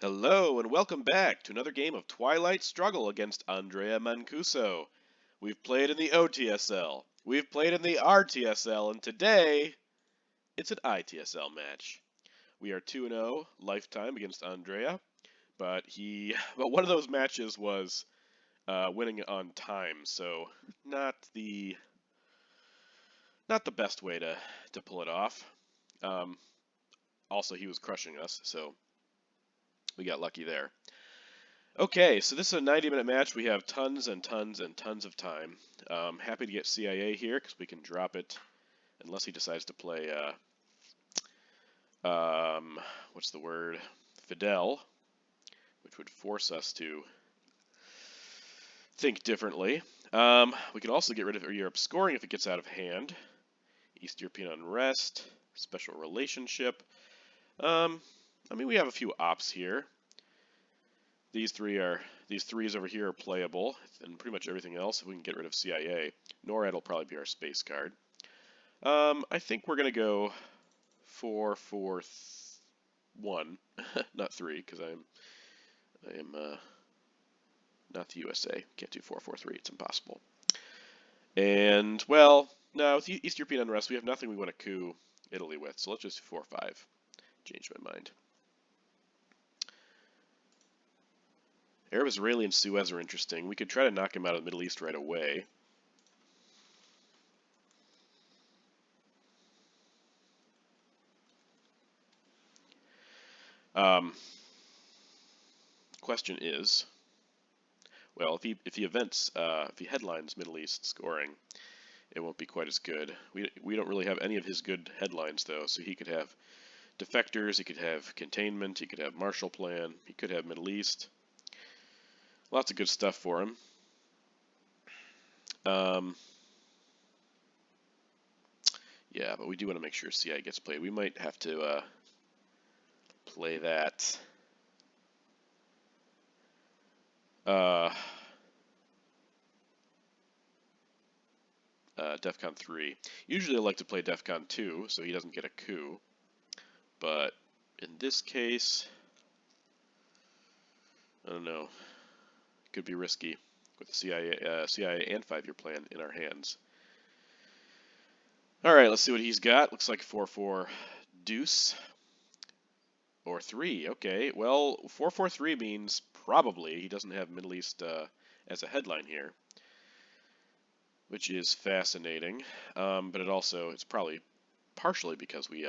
Hello and welcome back to another game of Twilight Struggle against Andrea Mancuso. We've played in the OTSL, we've played in the RTSL, and today it's an ITSL match. We are 2-0 lifetime against Andrea, but one of those matches was winning on time, so not the not the best way to pull it off. Um, Also, he was crushing us, so we got lucky there. Okay, so this is a 90-minute match. We have tons and tons and tons of time. Happy to get CIA here because we can drop it unless he decides to play, what's the word? Fidel, which would force us to think differently. We could also get rid of Europe scoring if it gets out of hand. East European unrest, special relationship. I mean, we have a few ops here. These threes over here are playable, and pretty much everything else, if we can get rid of CIA. NORAD will probably be our space card. I think we're gonna go 4-4-1, not 3, because I am not the USA. Can't do 4-4-3. It's impossible. And well, no, with East European unrest, we have nothing we want to coup Italy with, so let's just do 4-5. Changed my mind. Arab, Israeli, and Suez are interesting. We could try to knock him out of the Middle East right away. Question is, well, if he headlines Middle East scoring, it won't be quite as good. We don't really have any of his good headlines though, so he could have defectors, he could have containment, he could have Marshall Plan, he could have Middle East. Lots of good stuff for him. Yeah, but we do want to make sure CI gets played. We might have to play that. DEFCON 3. Usually I like to play DEFCON 2, so he doesn't get a coup. But in this case, I don't know. It could be risky with the CIA and 5-year plan in our hands. All right, let's see what he's got. Looks like 4-4 deuce or 3. Okay, well, 4-4-3 means probably he doesn't have Middle East as a headline here, which is fascinating. But it's probably partially because we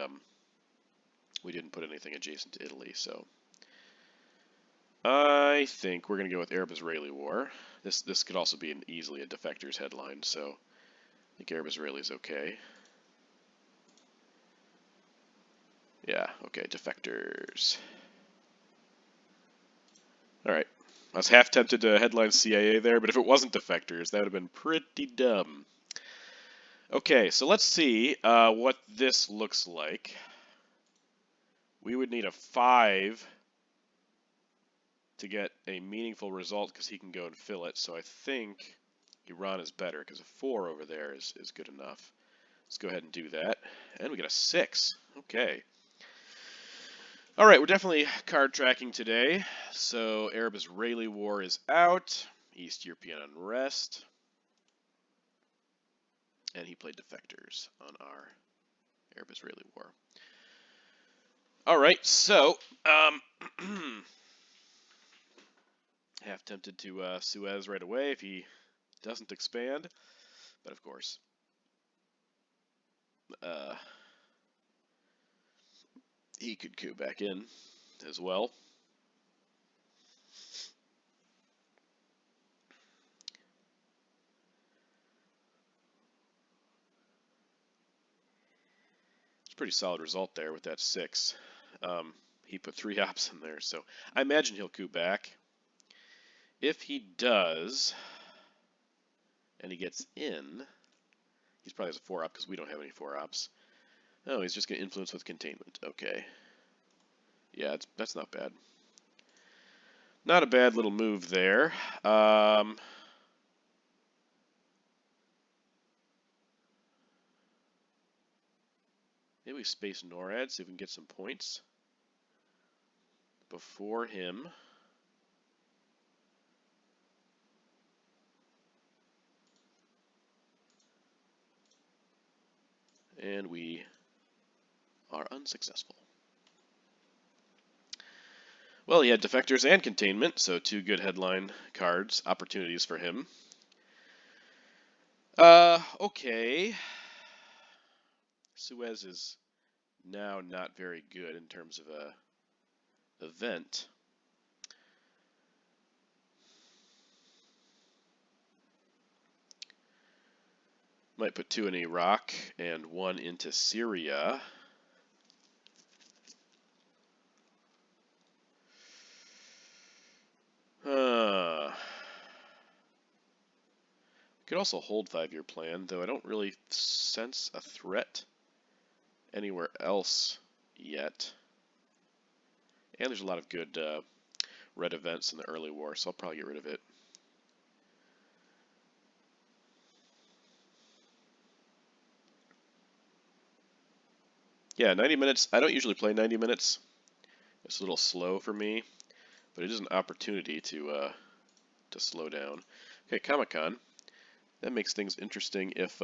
didn't put anything adjacent to Italy, so I think we're going to go with Arab-Israeli war. This could also be easily a defectors headline, so I think Arab-Israeli is okay. Yeah, okay, defectors. All right. I was half tempted to headline CIA there, but if it wasn't defectors, that would have been pretty dumb. Okay, so let's see what this looks like. We would need a 5 to get a meaningful result because he can go and fill it. So I think Iran is better because a 4 over there is good enough. Let's go ahead and do that. And we get a 6. Okay. All right, we're definitely card tracking today. So Arab-Israeli war is out. East European unrest. And he played defectors on our Arab-Israeli war. All right, so half tempted to Suez right away if he doesn't expand, but of course, he could coup back in as well. It's a pretty solid result there with that 6. He put 3 ops in there, so I imagine he'll coup back. If he does, and he gets in, he probably has a 4 op because we don't have any 4 ops. Oh, he's just going to influence with containment. Okay. Yeah, that's not bad. Not a bad little move there. Maybe we space NORAD, see if we can get some points. before him. And we are unsuccessful. Well, he had Defectors and Containment, so 2 good headline cards, opportunities for him. Okay. Suez is now not very good in terms of a event. Might put 2 in Iraq and 1 into Syria. Could also hold 5-year plan, though I don't really sense a threat anywhere else yet. And there's a lot of good red events in the early war, so I'll probably get rid of it. Yeah, 90 minutes. I don't usually play 90 minutes. It's a little slow for me, but it is an opportunity to slow down. Okay, Comic-Con. That makes things interesting if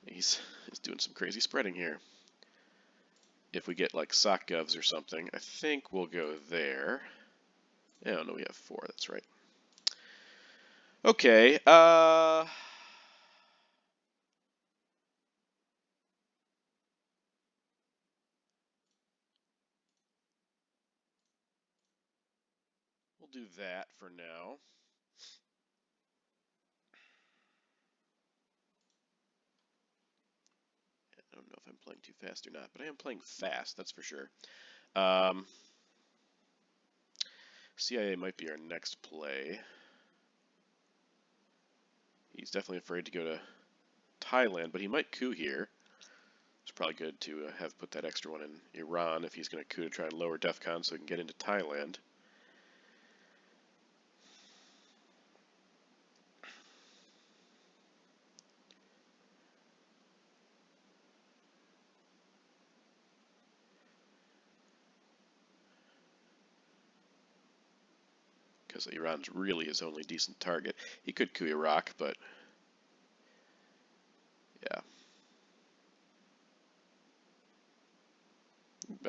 he's doing some crazy spreading here. If we get like sock govs or something, I think we'll go there. Oh no, we have 4. That's right. Okay. We'll do that for now. I don't know if I'm playing too fast or not, but I am playing fast, that's for sure. CIA might be our next play. He's definitely afraid to go to Thailand, but he might coup here. It's probably good to have put that extra one in Iran if he's going to coup to try and lower DEFCON so he can get into Thailand. Because Iran's really his only decent target. He could coup Iraq, but yeah.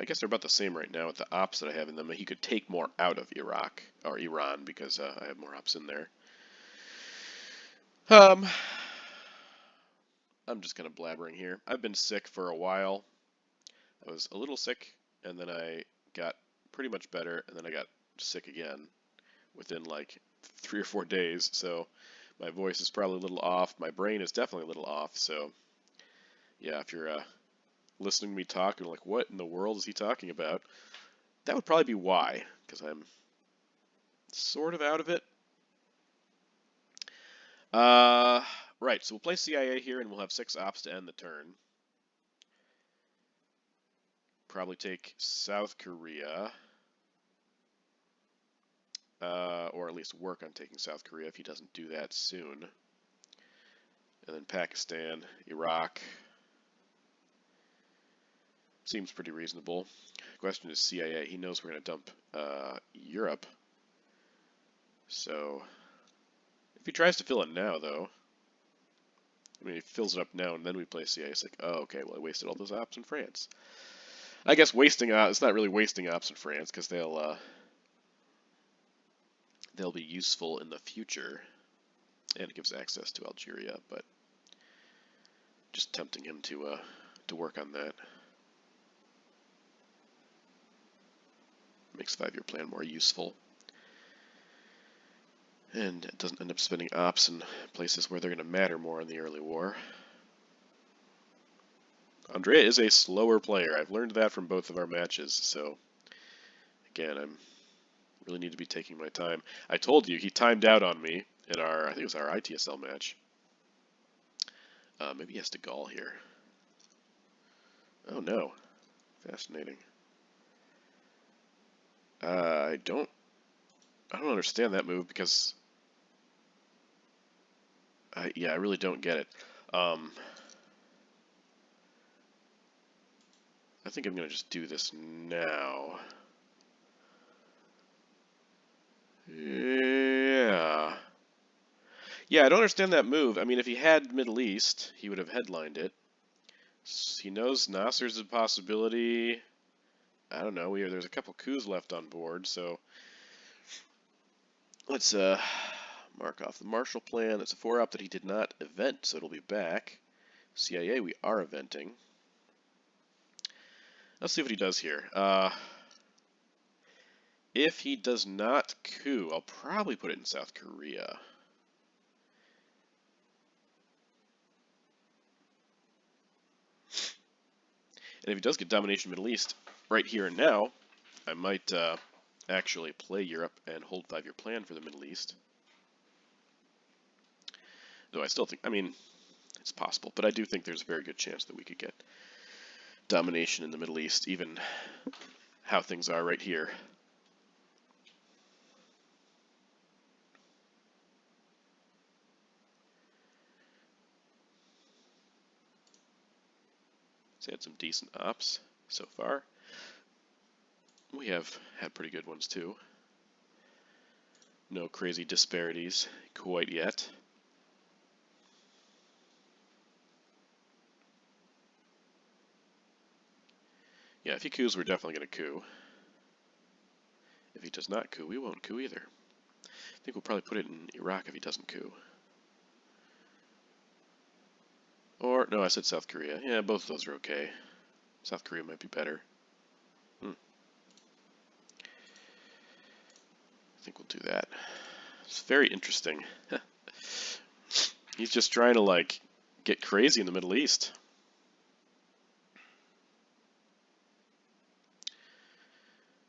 I guess they're about the same right now with the ops that I have in them. He could take more out of Iraq, or Iran, because I have more ops in there. I'm just kind of blabbering here. I've been sick for a while. I was a little sick, and then I got pretty much better, and then I got sick again within like 3 or 4 days, so my voice is probably a little off. My brain is definitely a little off, so yeah, if you're listening to me talk and like, what in the world is he talking about? That would probably be why, because I'm sort of out of it. Right, so we'll play CIA here, and we'll have 6 ops to end the turn. Probably take South Korea. Or at least work on taking South Korea if he doesn't do that soon. And then Pakistan, Iraq. Seems pretty reasonable. Question is CIA. He knows we're going to dump Europe. So, if he tries to fill it now, though, I mean, he fills it up now and then we play CIA. It's like, oh, okay, well, I wasted all those ops in France. I guess wasting it's not really wasting ops in France because they'll be useful in the future, and it gives access to Algeria. But just tempting him to work on that. Makes 5-year plan more useful. And it doesn't end up spending ops in places where they're going to matter more in the early war. Andrea is a slower player. I've learned that from both of our matches, so again, I really need to be taking my time. I told you, he timed out on me in I think it was our ITSL match. Maybe he has to Gaul here. Oh no. Fascinating. I don't understand that move because I really don't get it. I think I'm going to just do this now. Yeah. Yeah, I don't understand that move. I mean, if he had Middle East, he would have headlined it. He knows Nasser's a possibility. I don't know. There's a couple coups left on board, so let's mark off the Marshall Plan. That's a 4-op that he did not event, so it'll be back. CIA, we are eventing. Let's see what he does here. If he does not coup, I'll probably put it in South Korea. And if he does get domination Middle East right here and now, I might actually play Europe and hold 5-year plan for the Middle East. Though I still think, I mean, it's possible, but I do think there's a very good chance that we could get domination in the Middle East, even how things are right here. Let's add some decent ops so far. We have had pretty good ones too. No crazy disparities quite yet. Yeah, if he coups, we're definitely going to coup. If he does not coup, we won't coup either. I think we'll probably put it in Iraq if he doesn't coup. Or, no, I said South Korea. Yeah, both of those are okay. South Korea might be better. I think we'll do that. It's very interesting. He's just trying to, like, get crazy in the Middle East.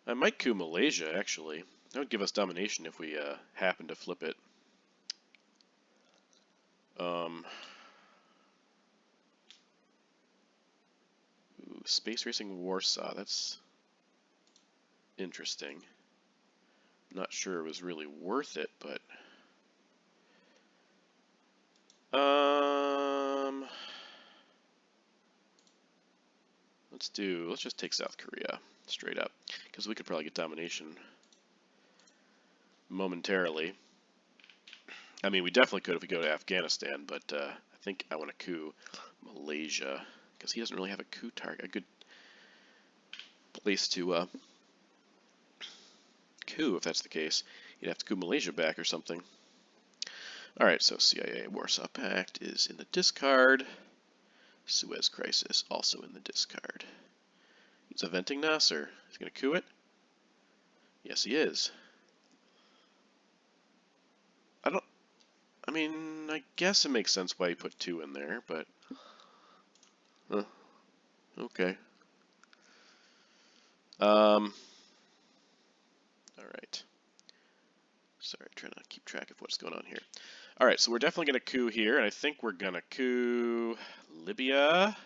I might coup Malaysia, actually. That would give us domination if we happen to flip it. Ooh, Space Racing Warsaw, that's interesting. Not sure it was really worth it, but... let's just take South Korea, straight up, because we could probably get domination momentarily. I mean, we definitely could if we go to Afghanistan, but I think I want to coup Malaysia, because he doesn't really have a coup target, a good place to coup, if that's the case. You'd have to coup Malaysia back or something. Alright, so CIA Warsaw Pact is in the discard. Suez Crisis also in the discard. He's eventing Nasser. He's going to coup it? Yes, he is. I mean, I guess it makes sense why he put 2 in there, but... okay. Alright. Sorry, trying to keep track of what's going on here. Alright, so we're definitely going to coup here, and I think we're going to coup Libya.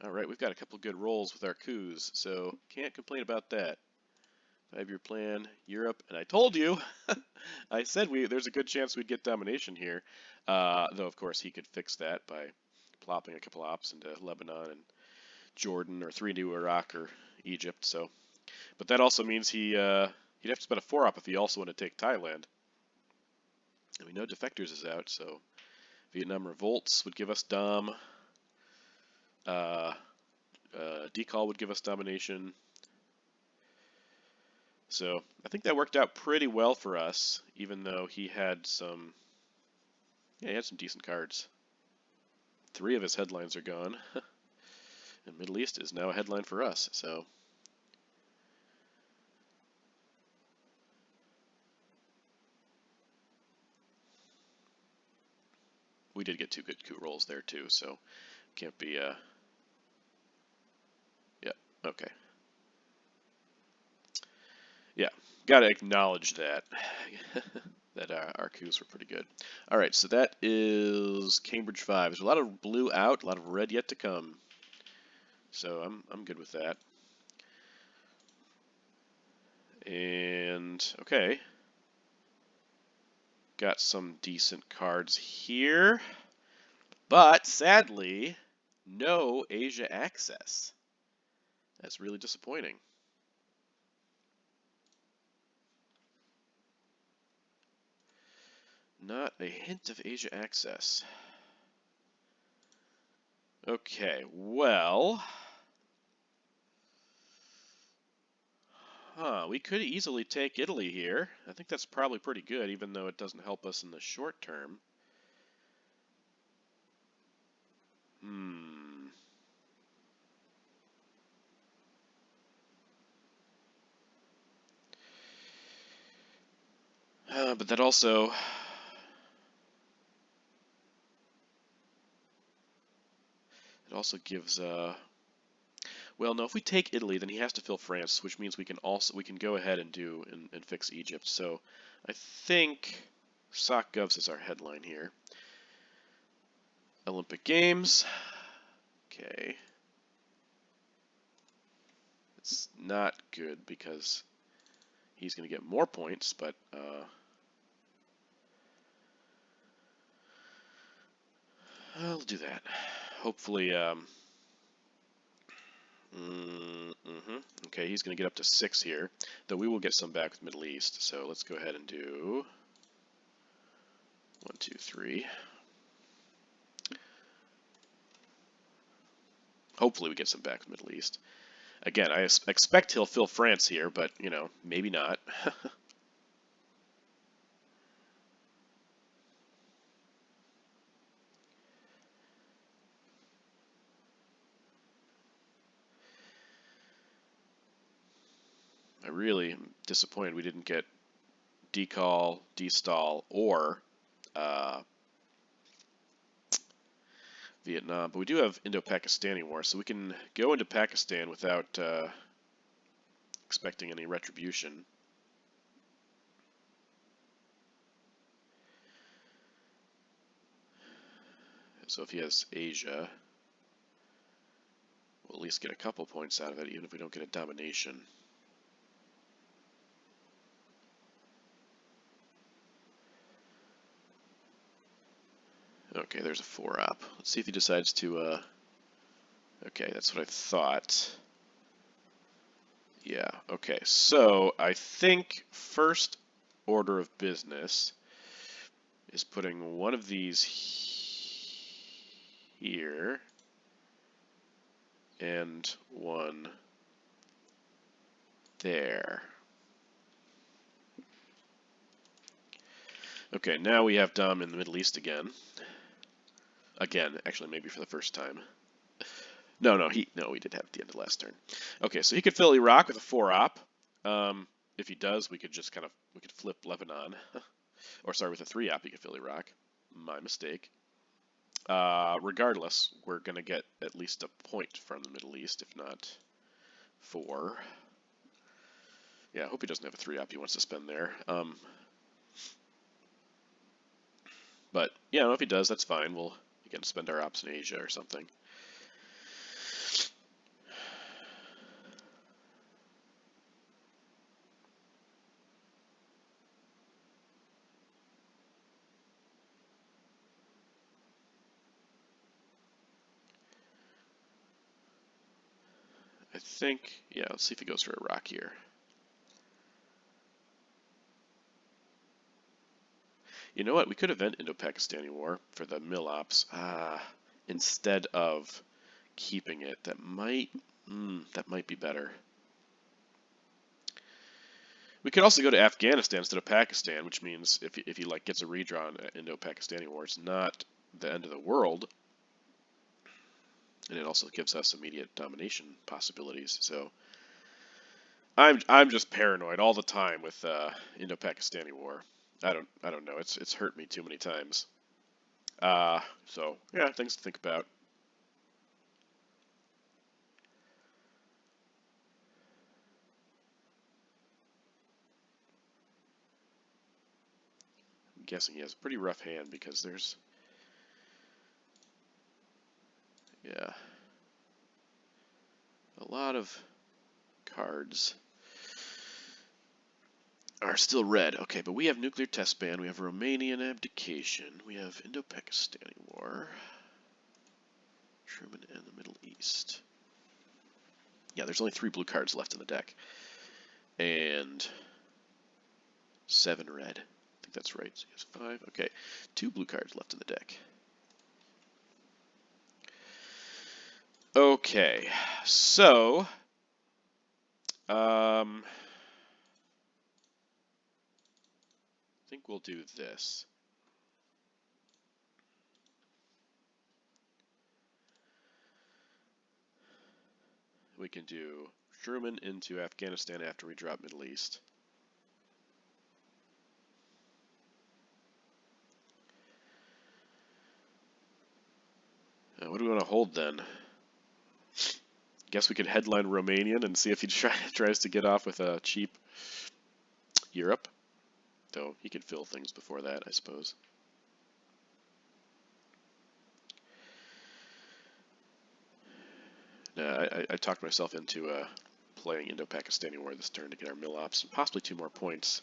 Alright, we've got a couple good rolls with our coups, so can't complain about that. 5-year plan, Europe, and I told you, I said there's a good chance we'd get domination here. Though, of course, he could fix that by plopping a couple ops into Lebanon and Jordan, or 3 into Iraq or Egypt. So, but that also means he'd have to spend a 4-op if he also wanted to take Thailand. And we know Defectors is out, so Vietnam Revolts would give us Dom. Decall would give us domination. So I think that worked out pretty well for us, even though he had some, he had some decent cards. 3 of his headlines are gone, and Middle East is now a headline for us. So we did get 2 good coup rolls there too, so can't be yeah, okay. Yeah, gotta acknowledge that. That our coups were pretty good. Alright, so that is Cambridge 5. There's a lot of blue out, a lot of red yet to come. So I'm good with that. And okay. got some decent cards here, but sadly, no Asia access. That's really disappointing. Not a hint of Asia access. Okay, well... we could easily take Italy here. I think that's probably pretty good, even though it doesn't help us in the short term. But that also... It also gives... Well, no, if we take Italy, then he has to fill France, which means we can go ahead and and fix Egypt. So I think SocGovs is our headline here. Olympic Games. Okay. It's not good because he's going to get more points, but I'll do that. Hopefully, okay, he's going to get up to 6 here, though we will get some back with Middle East. So let's go ahead and do 1, 2, 3. Hopefully we get some back with Middle East. Again, I expect he'll fill France here, but, you know, maybe not. I really am disappointed we didn't get decall, destall, or Vietnam. But we do have Indo-Pakistani War, so we can go into Pakistan without expecting any retribution. So if he has Asia, we'll at least get a couple points out of it, even if we don't get a domination. Okay, there's a 4-op. Let's see if he decides to, okay, that's what I thought. Yeah, okay, so I think first order of business is putting one of these here and one there. Okay, now we have Dom in the Middle East again. Again, actually, maybe for the first time. No, we did have at the end of last turn. Okay, so he could fill Iraq with a 4-op. If he does, we could flip Lebanon. Or sorry, with a 3-op, he could fill Iraq. My mistake. Regardless, we're going to get at least a point from the Middle East, if not 4. Yeah, I hope he doesn't have a 3-op he wants to spend there. But, yeah, if he does, that's fine. We'll, again, spend our ops in Asia or something. I think, yeah, let's see if he goes for Iraq here. You know what? We could event Indo-Pakistani War for the mill ops instead of keeping it. That might be better. We could also go to Afghanistan instead of Pakistan, which means if he like gets a redraw in Indo-Pakistani War, it's not the end of the world, and it also gives us immediate domination possibilities. So I'm just paranoid all the time with Indo-Pakistani War. I don't know. It's hurt me too many times. So yeah, things to think about. I'm guessing he has a pretty rough hand because there's, yeah, a lot of cards. are still red. Okay, but we have nuclear test ban. We have Romanian abdication. We have Indo-Pakistani war. Truman and the Middle East. Yeah, there's only 3 blue cards left in the deck. And 7 red. I think that's right. So he has 5. Okay, 2 blue cards left in the deck. Okay, so I think we'll do this. We can do Truman into Afghanistan after we drop Middle East. What do we want to hold then? Guess we could headline Romanian and see if he tries to get off with a cheap Europe. Though he could fill things before that, I suppose. I talked myself into playing Indo-Pakistani War this turn to get our mill ops and possibly 2 more points.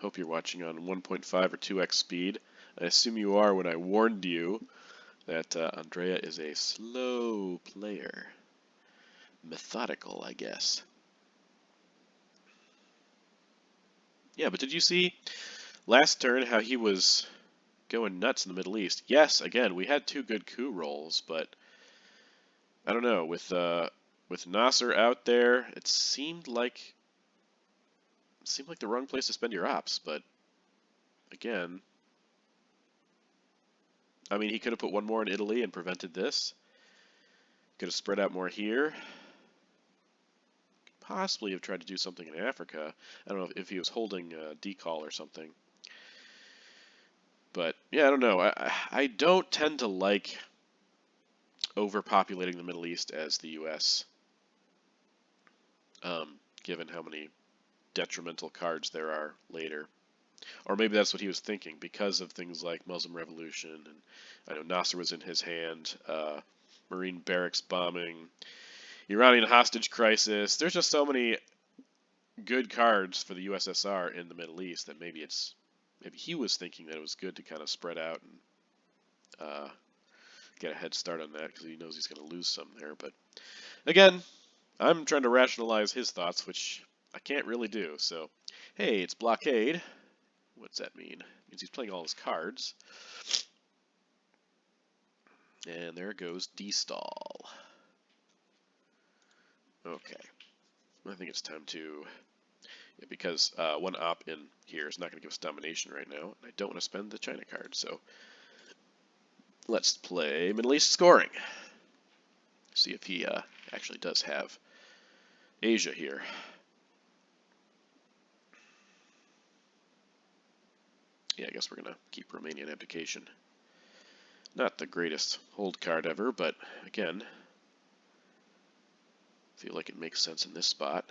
Hope you're watching on 1.5 or 2x speed. I assume you are when I warned you that Andrea is a slow player. Methodical, I guess. Yeah, but did you see last turn how he was going nuts in the Middle East? Yes, again, we had 2 good coup rolls, but I don't know, with Nasser out there, it seemed like the wrong place to spend your ops, but again, I mean, he could have put 1 more in Italy and prevented this. Could have spread out more here. Could possibly have tried to do something in Africa. I don't know if he was holding decall or something. But yeah, I don't know. I don't tend to like overpopulating the Middle East as the U.S. Given how many detrimental cards there are later. Or maybe that's what he was thinking because of things like Muslim Revolution, and I know Nasser was in his hand, Marine barracks bombing, Iranian hostage crisis. There's just so many good cards for the USSR in the Middle East that maybe he was thinking that it was good to kind of spread out and get a head start on that because he knows he's going to lose some there. But again, I'm trying to rationalize his thoughts, which I can't really do. So, hey, it's blockade. What's that mean? It means he's playing all his cards. And there goes D-stall. Okay. I think it's time to... Yeah, because 1 op in here is not going to give us domination right now, and I don't want to spend the China card, so... Let's play Middle East scoring. See if he actually does have Asia here. Yeah, I guess we're going to keep Romanian abdication. Not the greatest hold card ever, but again, feel like it makes sense in this spot.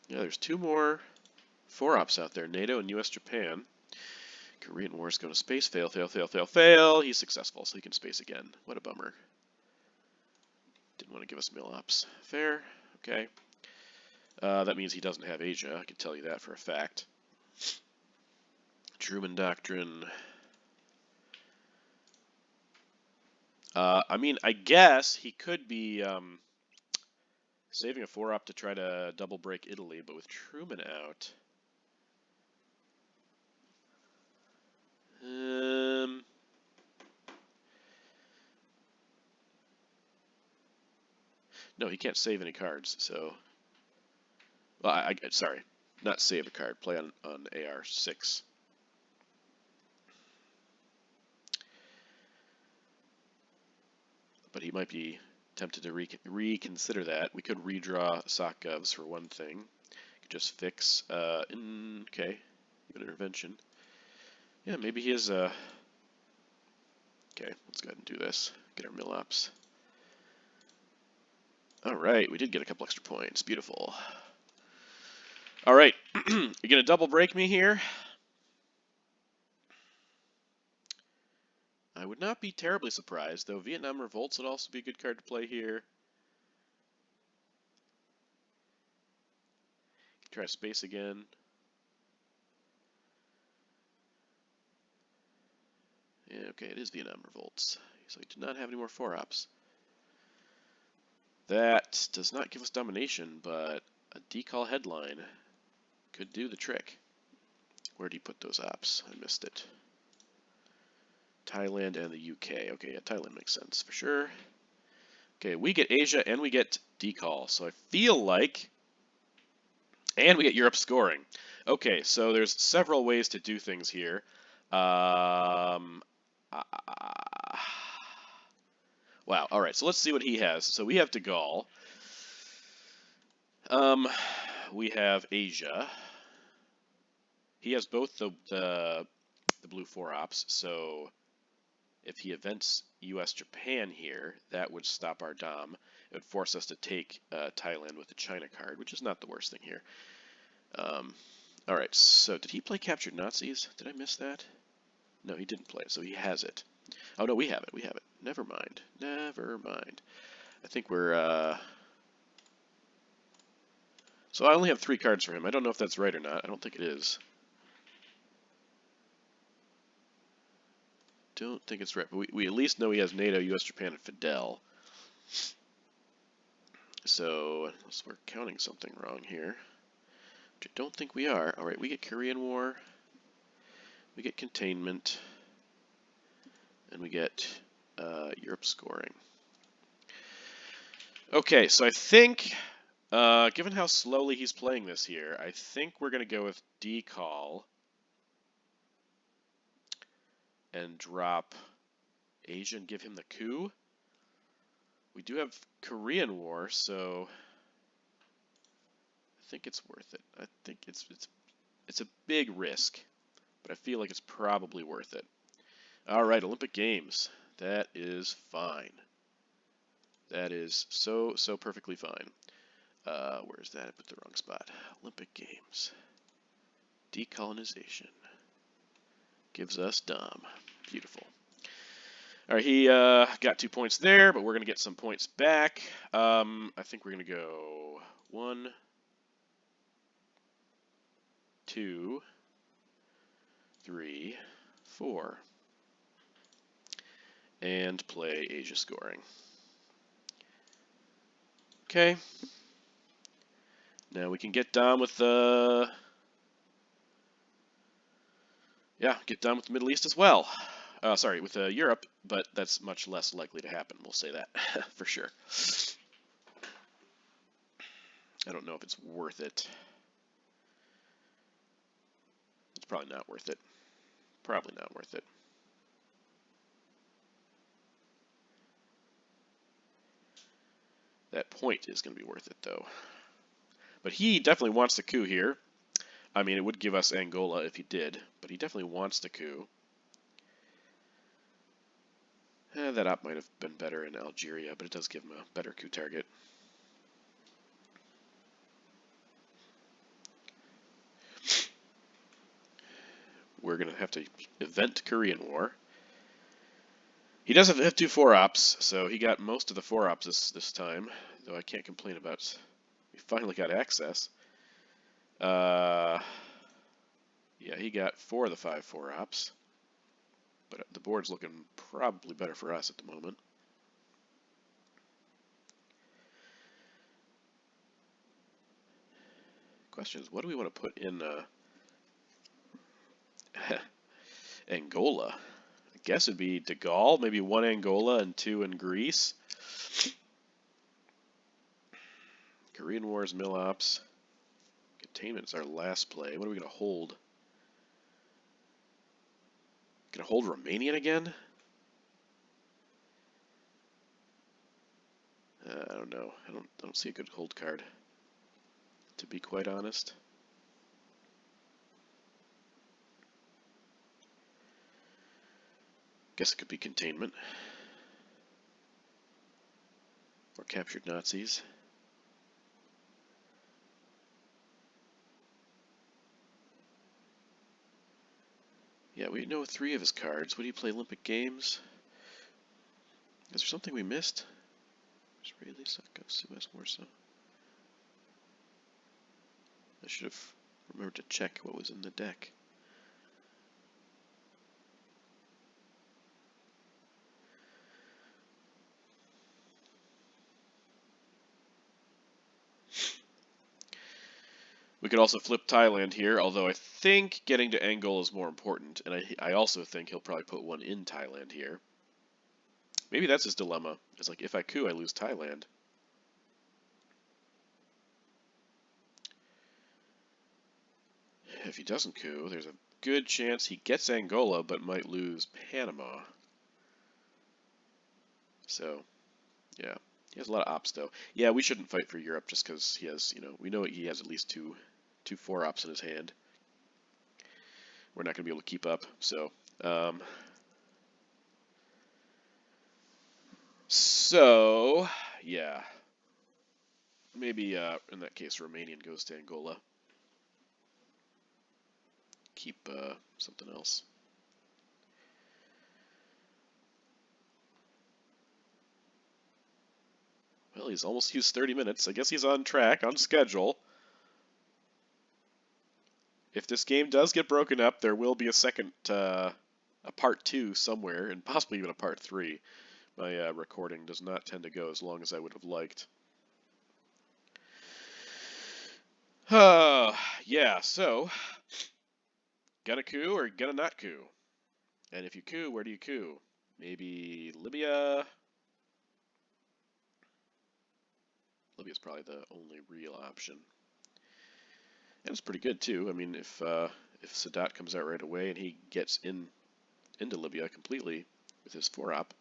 Yeah, there's 2 more 4-ops out there, NATO and US-Japan. Korean War is going to space. Fail, fail, fail, fail, fail. He's successful, so he can space again. What a bummer. Didn't want to give us mill ops. Fair. Okay. That means he doesn't have Asia. I can tell you that for a fact. Truman Doctrine. I mean, I guess he could be saving a 4-op to try to double break Italy, but with Truman out... No, he can't save any cards, so... Well, sorry, not save a card. Play on AR6. he might be tempted to reconsider that. We could redraw sock govs for one thing. Could just fix, okay, even intervention. Yeah, maybe he is, okay, let's go ahead and do this. Get our mill ops. Alright, we did get a couple extra points. Beautiful. Alright, you're gonna double break me here? I would not be terribly surprised, though Vietnam Revolts would also be a good card to play here. Try space again. Yeah, okay, it is Vietnam Revolts. So he did not have any more 4-ops. That does not give us domination, but a decall headline could do the trick. Where do you put those ops? I missed it. Thailand and the UK. Okay, yeah, Thailand makes sense for sure. Okay, we get Asia and we get decall. So I feel like... And we get Europe scoring. Okay, so there's several ways to do things here. Wow, alright, so let's see what he has. So we have de Gaulle. We have Asia. He has both the blue 4-ops, so if he events US-Japan here, that would stop our dom. It would force us to take Thailand with the China card, which is not the worst thing here. Alright, so did he play Captured Nazis? Did I miss that? No, he didn't play it, so he has it. Oh no, we have it, we have it. Never mind, never mind. I think we're, So I only have 3 cards for him. I don't know if that's right or not. I don't think it is. Don't think it's right, but we at least know he has NATO, US, Japan, and Fidel. So, unless we're counting something wrong here, which I don't think we are. Alright, we get Korean War, we get Containment, and we get Europe scoring. Okay, so I think, given how slowly he's playing this here, I think we're going to go with decall and drop Asia and give him the coup. We do have Korean War, so I think it's worth it. I think it's a big risk, but I feel like it's probably worth it. All right, Olympic Games. That is fine. That is so perfectly fine. Where's that? I put the wrong spot. Olympic Games. Decolonization. Gives us dom. Beautiful. All right, he got 2 points there, but we're going to get some points back. I think we're going to go 1, 2, 3, 4, and play Asia scoring. Okay. Now we can get dom with the... Yeah, get done with the Middle East as well. Sorry, with Europe, but that's much less likely to happen. We'll say that for sure. I don't know if it's worth it. It's probably not worth it. Probably not worth it. That point is going to be worth it, though. But he definitely wants the coup here. I mean, it would give us Angola if he did, but he definitely wants the coup. That op might have been better in Algeria, but it does give him a better coup target. We're going to have to event Korean War. He does have 2 4-ops, so he got most of the 4-ops this time, though I can't complain about. We finally got access. Yeah, he got 4 of the 5 4-ops. But the board's looking probably better for us at the moment. Question is, what do we want to put in Angola? I guess it'd be de Gaulle, maybe 1 Angola and 2 in Greece. Korean Wars, Mill Ops. Containment's our last play. What are we going to hold? Going to hold Romanian again? I don't know. I don't see a good hold card, to be quite honest. Guess it could be containment. Or captured Nazis. Yeah, we know 3 of his cards. Would he play Olympic Games? Is there something we missed? Israeli Suckup, Suez Warsaw. I should have remembered to check what was in the deck. We could also flip Thailand here, although I think getting to Angola is more important, and I also think he'll probably put one in Thailand here. Maybe that's his dilemma. It's like, if I coup, I lose Thailand. If he doesn't coup, there's a good chance he gets Angola, but might lose Panama. So, yeah. He has a lot of ops, though. Yeah, we shouldn't fight for Europe just because he has, we know he has at least two 4-ops in his hand. We're not going to be able to keep up, so... yeah. Maybe, in that case, Romanian goes to Angola. Keep, something else. Well, he's almost used 30 minutes. I guess he's on track, on schedule. If this game does get broken up, there will be a second, a part 2 somewhere, and possibly even a part 3. My recording does not tend to go as long as I would have liked. Yeah, so, gonna coup or gonna not coup? And if you coup, where do you coup? Maybe Libya? Libya's probably the only real option. And it's pretty good, too. I mean, if Sadat comes out right away and he gets into Libya completely with his 4-op,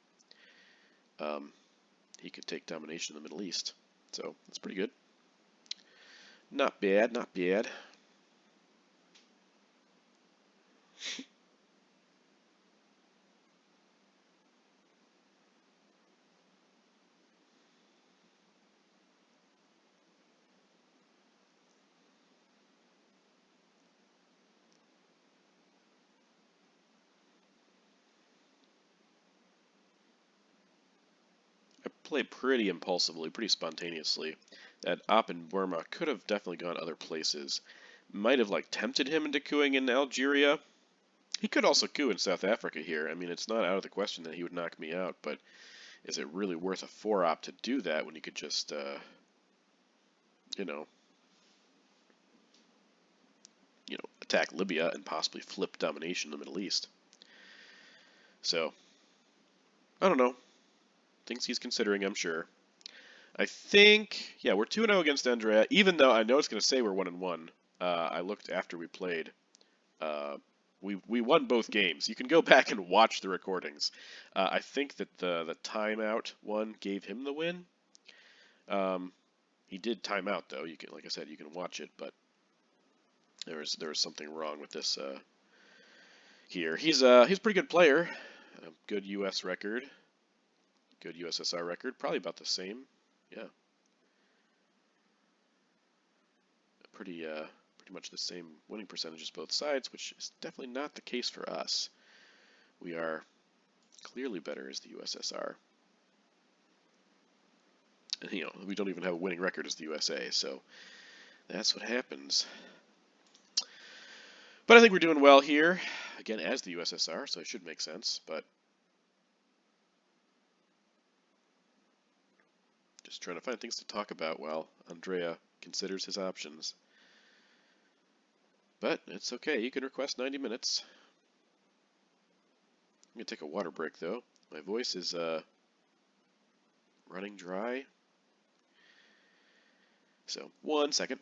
he could take domination in the Middle East. So, that's pretty good. Not bad, not bad. I play pretty impulsively, pretty spontaneously. That op in Burma could have definitely gone other places. Might have, tempted him into coups in Algeria. He could also coup in South Africa here. I mean, it's not out of the question that he would knock me out, but is it really worth a 4-op to do that when you could just, attack Libya and possibly flip domination in the Middle East? So, I don't know. Things he's considering, I'm sure. I think, yeah, we're 2-0 against Andrea, even though I know it's going to say we're 1-1. I looked after we played. We won both games. You can go back and watch the recordings. I think that the timeout one gave him the win. He did time out, though. You can, like I said, you can watch it, but there was something wrong with this here. He's a pretty good player. Good U.S. record. Good USSR record. Probably about the same. Yeah. Pretty much the same winning percentages both sides, which is definitely not the case for us. We are clearly better as the USSR. And, we don't even have a winning record as the USA, so that's what happens. But I think we're doing well here, again, as the USSR, so it should make sense, but just trying to find things to talk about while Andrea considers his options. But it's okay, you can request 90 minutes. I'm going to take a water break, though. My voice is running dry. So, 1 second.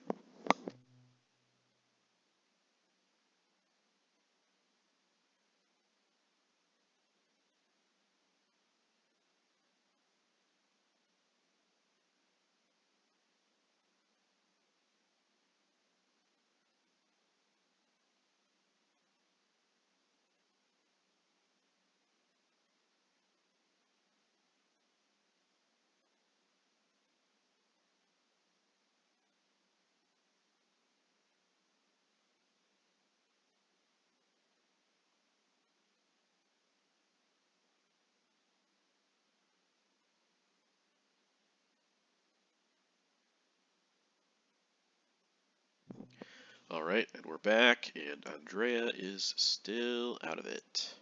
All right, and we're back, and Andrea is still out of it.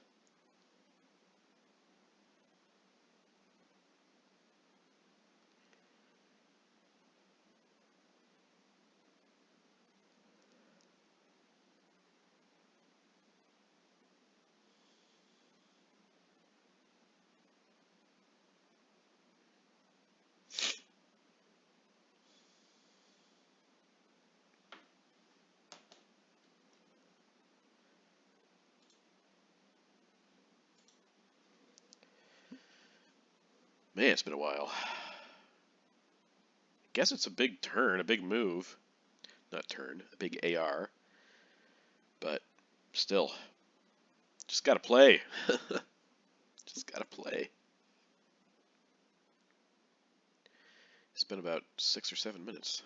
Man, it's been a while. Guess it's a big turn, a big move. Not turn, a big AR. But still, just gotta play. Just gotta play. Spent about 6 or 7 minutes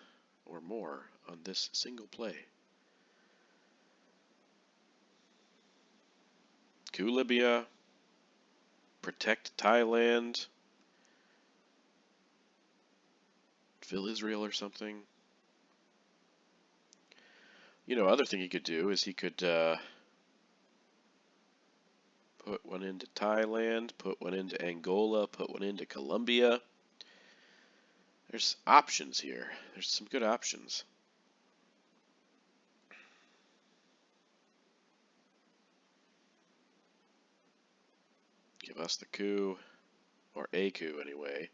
or more on this single play. Coup Libya, protect Thailand, fill Israel or something. You know, other thing he could do is he could put one into Thailand, put one into Angola, put one into Colombia. There's options here. There's some good options. Give us the coup, or a coup anyway.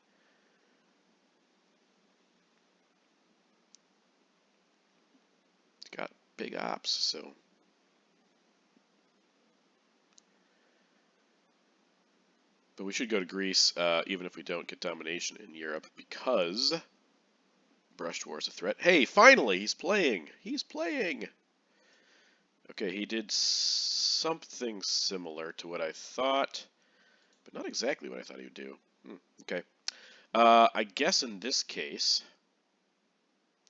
Got big ops, so. But we should go to Greece, even if we don't get domination in Europe, because Brush War is a threat. Hey, finally, he's playing! He's playing! Okay, he did something similar to what I thought, but not exactly what I thought he would do. Okay. I guess in this case,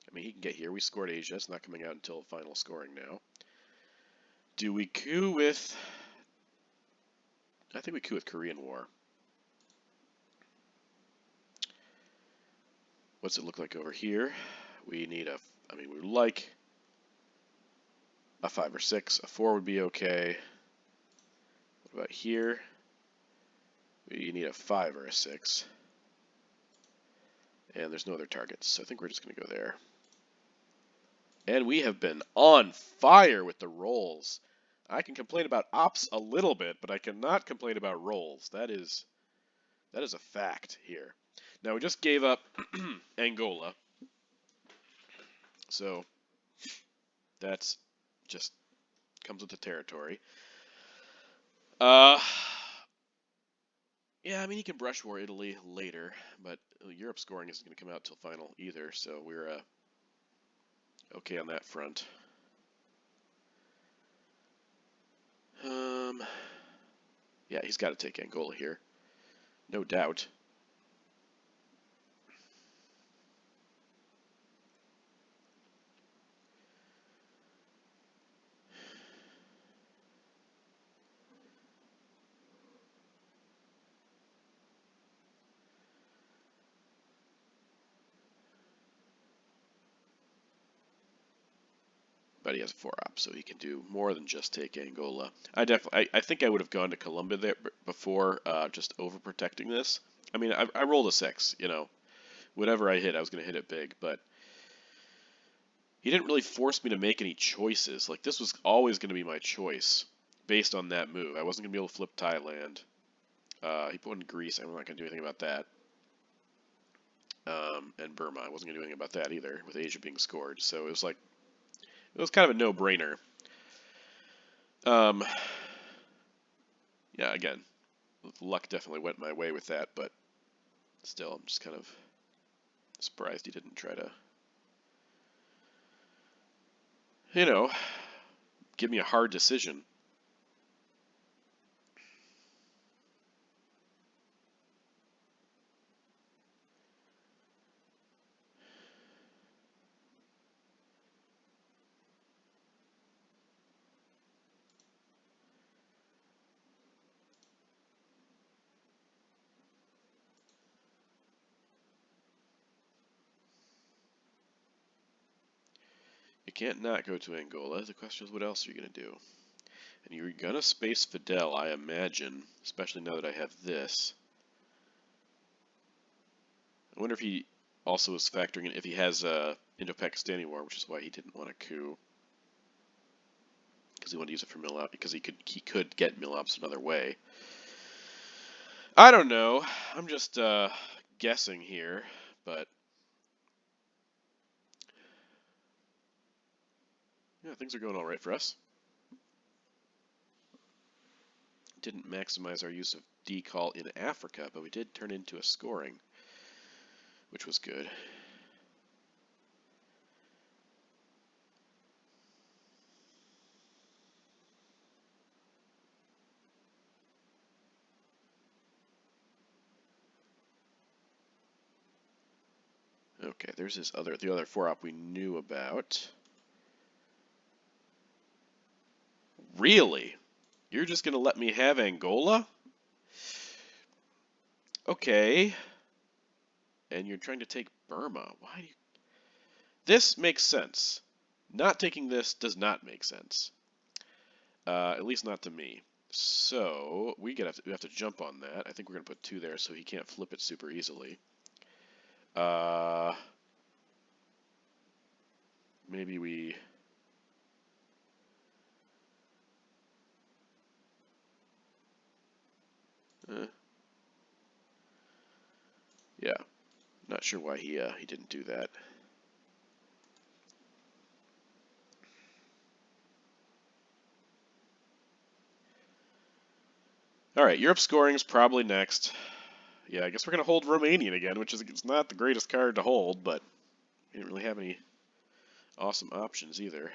I mean, he can get here. We scored Asia. It's not coming out until final scoring now. Do we coup with... I think we coup with Korean War. What's it look like over here? We need a... I mean, we would like a 5 or 6. A 4 would be okay. What about here? We need a 5 or a 6. And there's no other targets, so I think we're just going to go there. And we have been on fire with the rolls. I can complain about ops a little bit, but I cannot complain about rolls. That is a fact here. Now, we just gave up Angola. So, that's just comes with the territory. Yeah, I mean, you can brush war Italy later, but Europe scoring isn't going to come out till final either, so we're okay on that front. Yeah, he's got to take Angola here. No doubt. But he has a 4-op, so he can do more than just take Angola. I think I would have gone to Colombia there before, just overprotecting this. I mean, I rolled a 6, you know. Whatever I hit, I was going to hit it big, but he didn't really force me to make any choices. Like, this was always going to be my choice based on that move. I wasn't going to be able to flip Thailand. He put in Greece. I'm not going to do anything about that. And Burma. I wasn't going to do anything about that either, with Asia being scored. So it was like, it was kind of a no-brainer. Yeah, again, luck definitely went my way with that, but still, I'm just kind of surprised he didn't try to, you know, give me a hard decision. can't not go to Angola. The question is, what else are you going to do? And you're going to space Fidel, I imagine, especially now that I have this. I wonder if he also is factoring in if he has a Indo-Pakistani war, which is why he didn't want a coup. Because he wanted to use it for mill-op, because he could get mill-ops another way. I don't know. I'm just guessing here, but yeah, things are going all right for us. Didn't maximize our use of decall in Africa, but we did turn into a scoring, which was good. Okay, there's the other 4-op we knew about. Really? You're just gonna let me have Angola? Okay. And you're trying to take Burma. Why do you... This makes sense. Not taking this does not make sense. At least not to me. So, we have to jump on that. I think we're gonna put 2 there so he can't flip it super easily. Maybe we... yeah, not sure why he didn't do that. All right, Europe scoring is probably next. Yeah, I guess we're gonna hold Romanian again, which is it's not the greatest card to hold, but we didn't really have any awesome options either.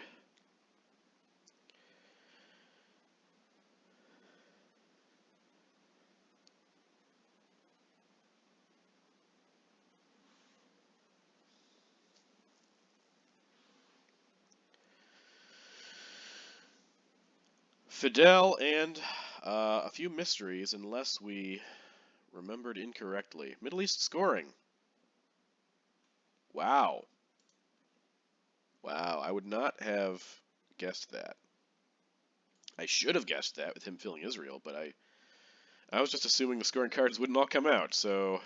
Fidel and a few mysteries, unless we remembered incorrectly. Middle East scoring. Wow. Wow, I would not have guessed that. I should have guessed that with him filling Israel, but I was just assuming the scoring cards wouldn't all come out, so...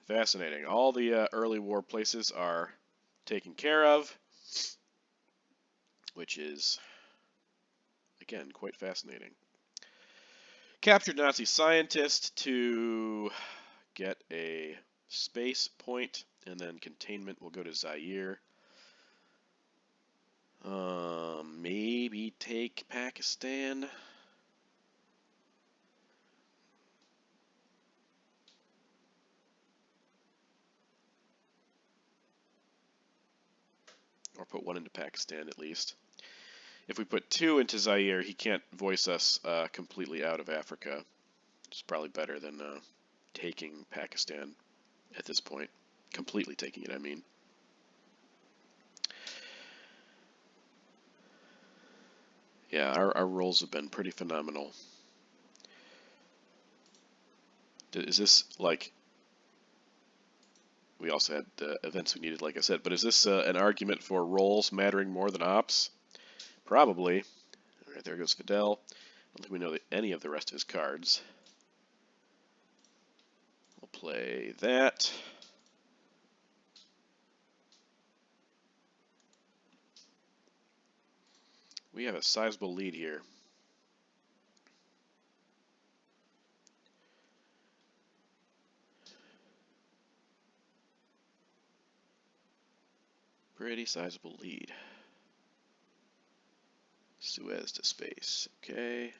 Fascinating. All the early war places are taken care of, which is, again, quite fascinating. Captured Nazi scientist to get a space point, and then containment will go to Zaire. Maybe take Pakistan. Or put 1 into Pakistan at least. If we put 2 into Zaire, he can't voice us completely out of Africa. It's probably better than taking Pakistan at this point. Completely taking it, I mean. Yeah, our rolls have been pretty phenomenal. Is this, like... We also had the events we needed, like I said. But is this an argument for rolls mattering more than ops? Probably. All right, there goes Fidel. I don't think we know any of the rest of his cards. We'll play that. We have a sizable lead here. Pretty sizable lead. Suez to space. Okay.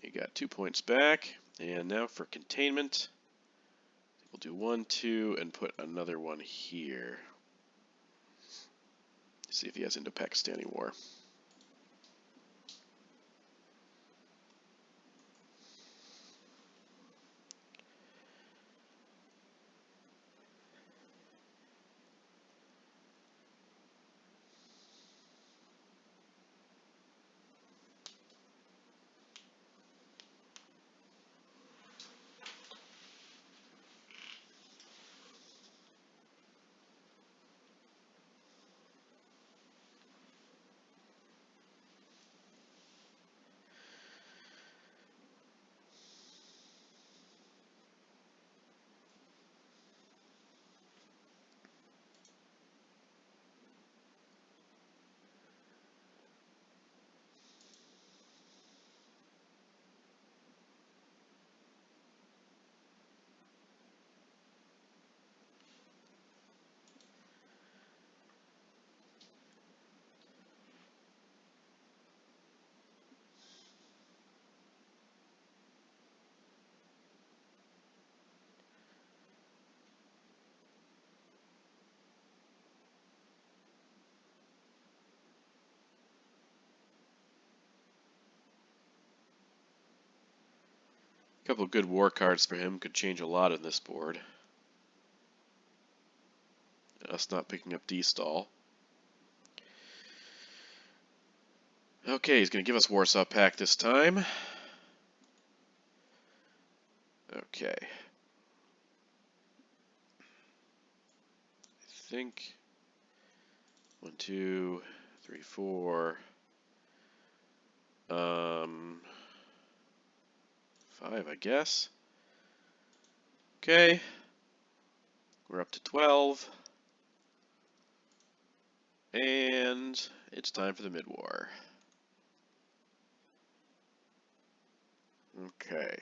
You got 2 points back. And now for containment. We'll do 1, 2, and put another one here. See if he has Indo-Pakistani war. A couple of good war cards for him could change a lot in this board. Us not picking up D-Stall. Okay, he's going to give us Warsaw Pact this time. Okay. I think 1, 2, 3, 4. 5, I guess. Okay. We're up to 12. And it's time for the mid-war. Okay.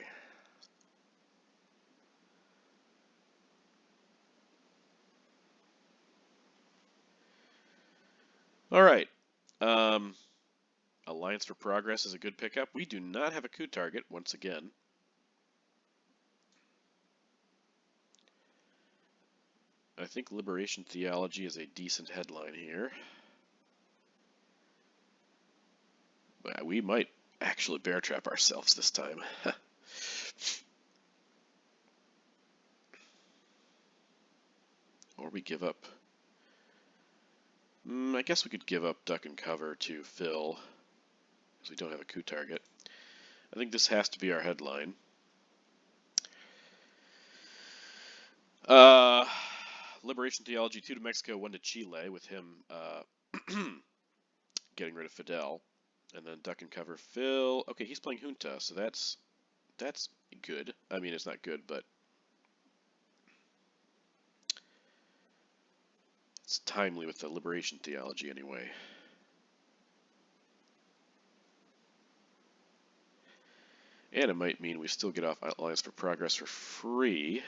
All right. Alliance for Progress is a good pickup. We do not have a coup target once again. I think Liberation Theology is a decent headline here. We might actually bear trap ourselves this time. Or we give up. I guess we could give up Duck and Cover to Phil, because we don't have a coup target. I think this has to be our headline. Liberation Theology 2 to Mexico, 1 to Chile, with him getting rid of Fidel. And then Duck and Cover Phil. Okay, he's playing Junta, so that's good. I mean, it's not good, but it's timely with the Liberation Theology anyway. And it might mean we still get off Alliance for Progress for free,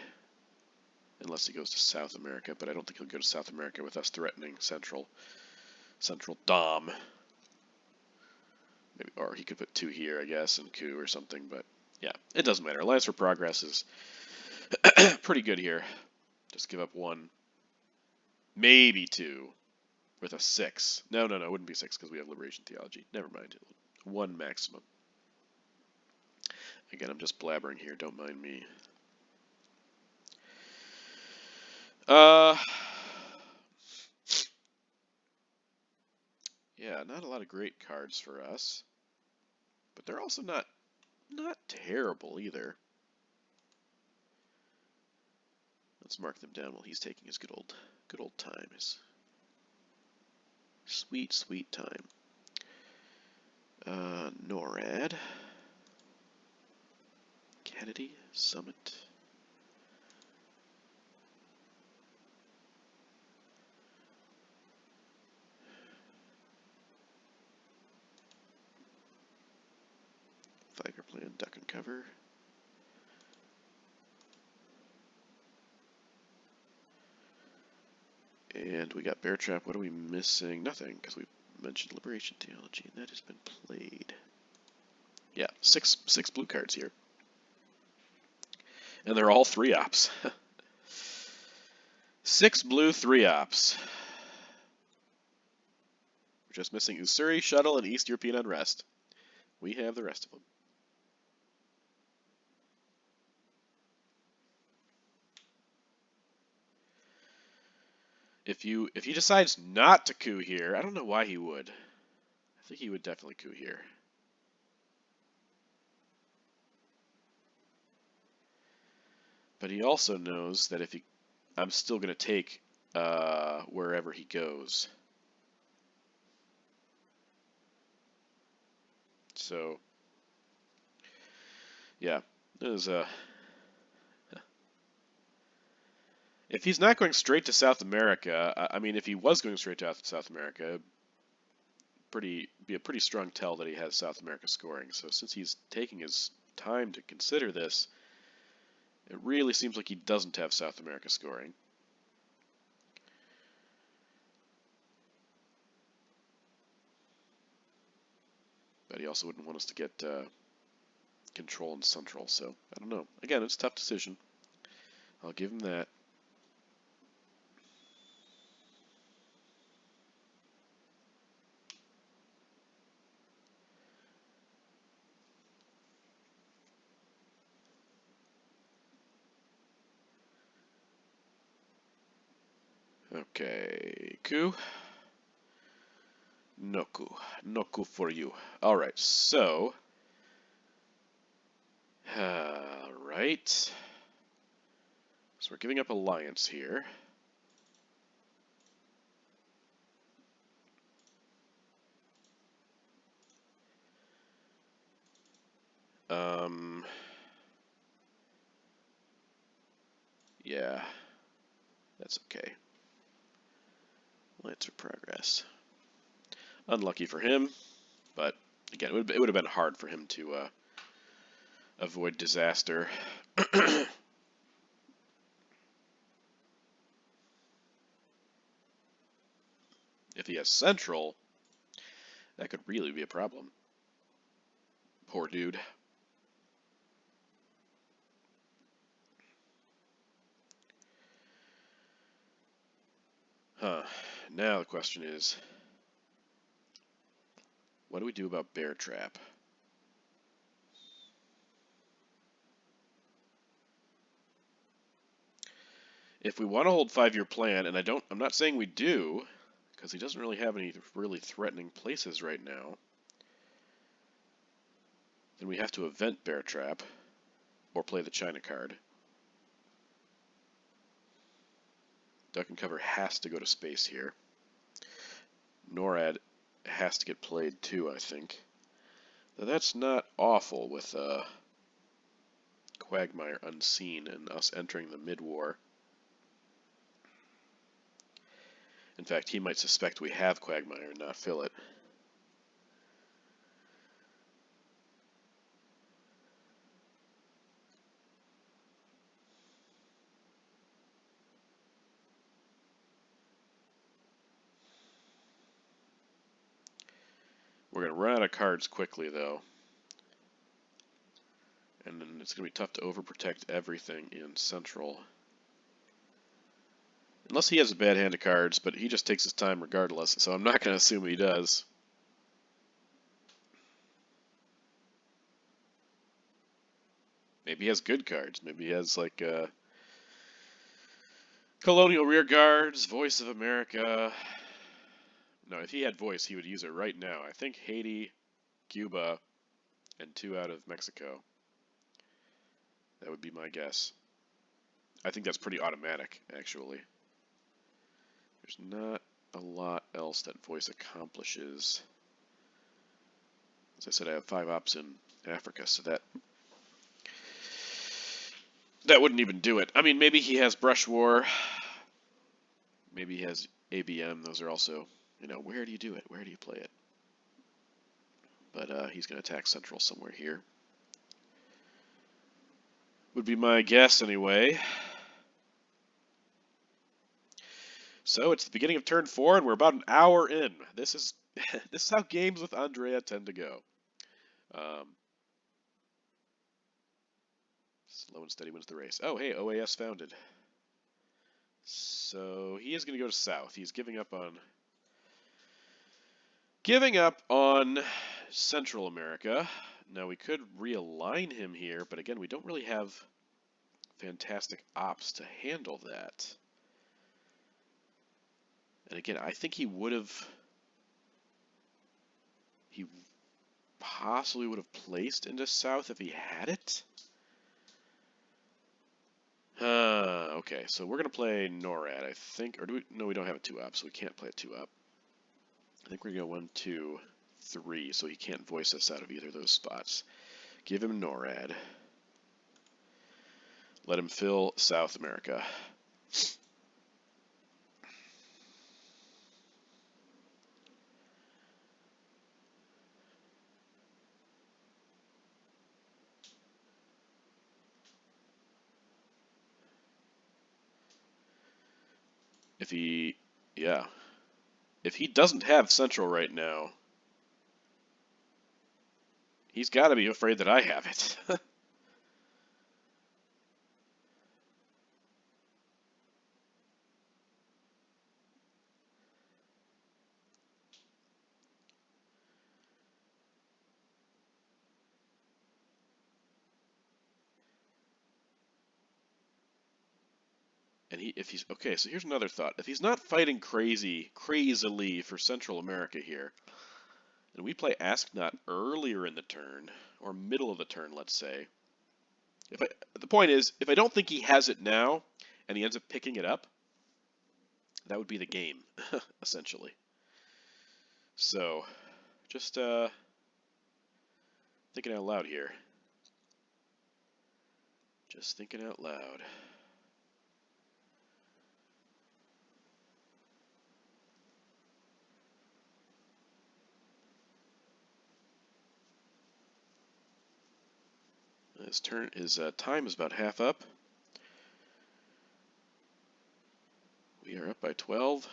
unless he goes to South America, but I don't think he'll go to South America with us threatening Central Dom. Maybe, or he could put 2 here, I guess, and coup or something, but yeah, it doesn't matter. Alliance for Progress is pretty good here. Just give up 1, maybe 2, with a 6. No, it wouldn't be 6 because we have Liberation Theology. Never mind. 1 maximum. Again, I'm just blabbering here. Don't mind me. Yeah, not a lot of great cards for us, but they're also not terrible either. Let's mark them down while he's taking his good old time, his sweet time. NORAD, Kennedy, Summit. Fighter Plan, Duck and Cover. And we got Bear Trap. What are we missing? Nothing, because we mentioned Liberation Theology, and that has been played. Yeah, six blue cards here. And they're all 3-ops. 6 blue 3-ops. We're just missing Usuri, Shuttle, and East European Unrest. We have the rest of them. If he decides not to coup here, I don't know why he would. I think he would definitely coup here. But he also knows that I'm still going to take wherever he goes. So, yeah, there's a. If he's not going straight to South America, I mean, if he was going straight to South America, be a pretty strong tell that he has South America scoring. So since he's taking his time to consider this, it really seems like he doesn't have South America scoring. But he also wouldn't want us to get control in Central, so I don't know. Again, it's a tough decision. I'll give him that. Okay, coup. No coup. No coup for you. Alright, so... Alright. So we're giving up alliance here. Yeah, that's okay. Alliance for progress. Unlucky for him, but again, it would have been hard for him to avoid disaster. If he has Central, that could really be a problem. Poor dude. Huh. Now the question is, what do we do about Bear Trap? If we want to hold 5-year plan, and I'm not saying we do, because he doesn't really have any really threatening places right now, then we have to event Bear Trap, or play the China card. Duck and Cover has to go to space here. NORAD has to get played too, I think. Now, that's not awful with Quagmire unseen and us entering the mid-war. In fact, he might suspect we have Quagmire and not fill it. We're going to run out of cards quickly, though. And then it's going to be tough to overprotect everything in Central. Unless he has a bad hand of cards, but he just takes his time regardless, so I'm not going to assume he does. Maybe he has good cards. Maybe he has, like, Colonial Rear Guards, Voice of America. No, if he had Voice, he would use it right now. I think Haiti, Cuba, and 2 out of Mexico. That would be my guess. I think that's pretty automatic, actually. There's not a lot else that Voice accomplishes. As I said, I have 5 ops in Africa, so that wouldn't even do it. I mean, maybe he has Brush War. Maybe he has ABM. Those are also, you know, where do you do it? Where do you play it? But he's going to attack Central somewhere here. Would be my guess, anyway. So it's the beginning of turn 4, and we're about an hour in. This is this is how games with Andrea tend to go. Slow and steady wins the race. Oh, hey, OAS founded. So he is going to go to south. He's giving up on Central America. Now we could realign him here, but again, we don't really have fantastic ops to handle that. And again, I think he possibly would have placed into south if he had it. Okay, so we're going to play NORAD, I think. Or do we? No, we don't have a 2-up, so we can't play a 2-up. I think we're going to go 1, 2, 3, so he can't voice us out of either of those spots. Give him NORAD. Let him fill South America. If he doesn't have Central right now, he's got to be afraid that I have it. And if he's okay, so here's another thought. If he's not fighting crazily for Central America here, and we play Ask Not earlier in the turn, or middle of the turn, let's say. The point is, if I don't think he has it now, and he ends up picking it up, that would be the game, essentially. So, just thinking out loud here. Just thinking out loud. His time is about half up. We are up by 12.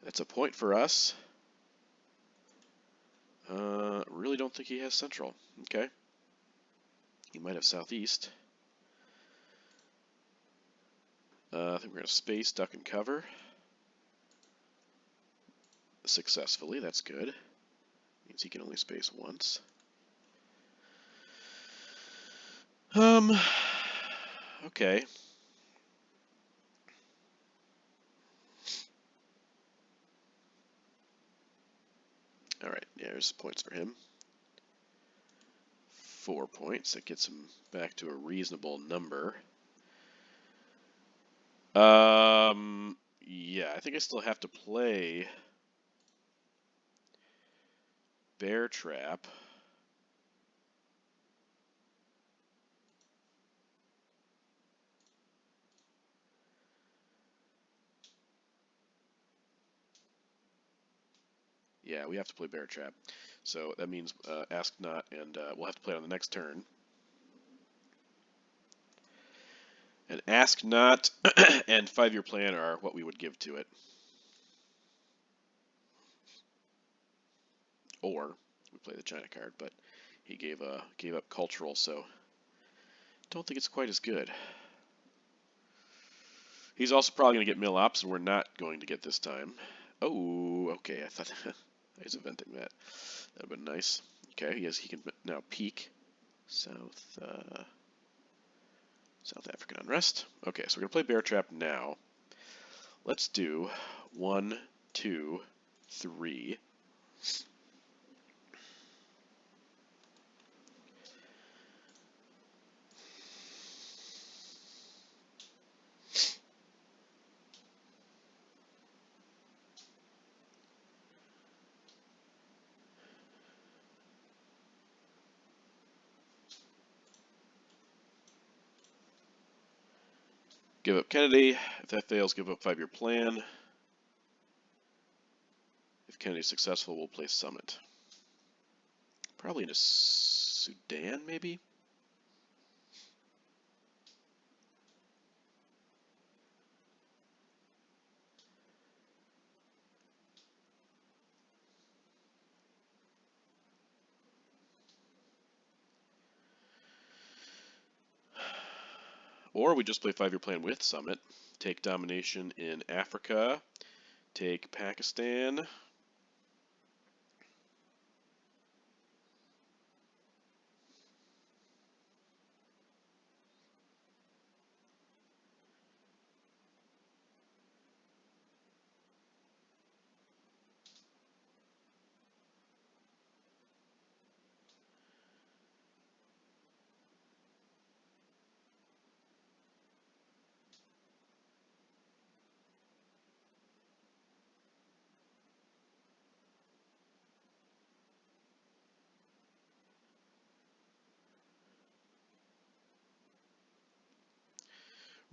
That's a point for us. Really don't think he has Central. Okay. He might have Southeast. I think we're going to space, duck, and cover. Successfully, that's good. Means he can only space once. Okay. Alright, yeah, there's points for him. 4 points. That gets him back to a reasonable number. Yeah, I think I still have to play Bear Trap. Yeah, we have to play Bear Trap. So that means Ask Not, and we'll have to play it on the next turn. And Ask Not and 5-Year Plan are what we would give to it. Or we play the China card, but he gave up cultural, so don't think it's quite as good. He's also probably going to get mill ops, and we're not going to get this time. Oh, okay. I thought I was inventing that. That would have been nice. Okay, yes, he can now peak South African unrest. Okay, so we're gonna play Bear Trap now. Let's do 1, 2, 3. Give up Kennedy. If that fails, give up 5-Year Plan. If Kennedy's successful, we'll play Summit. Probably into Sudan, maybe? Or we just play 5-Year Plan with Summit. Take domination in Africa. Take Pakistan.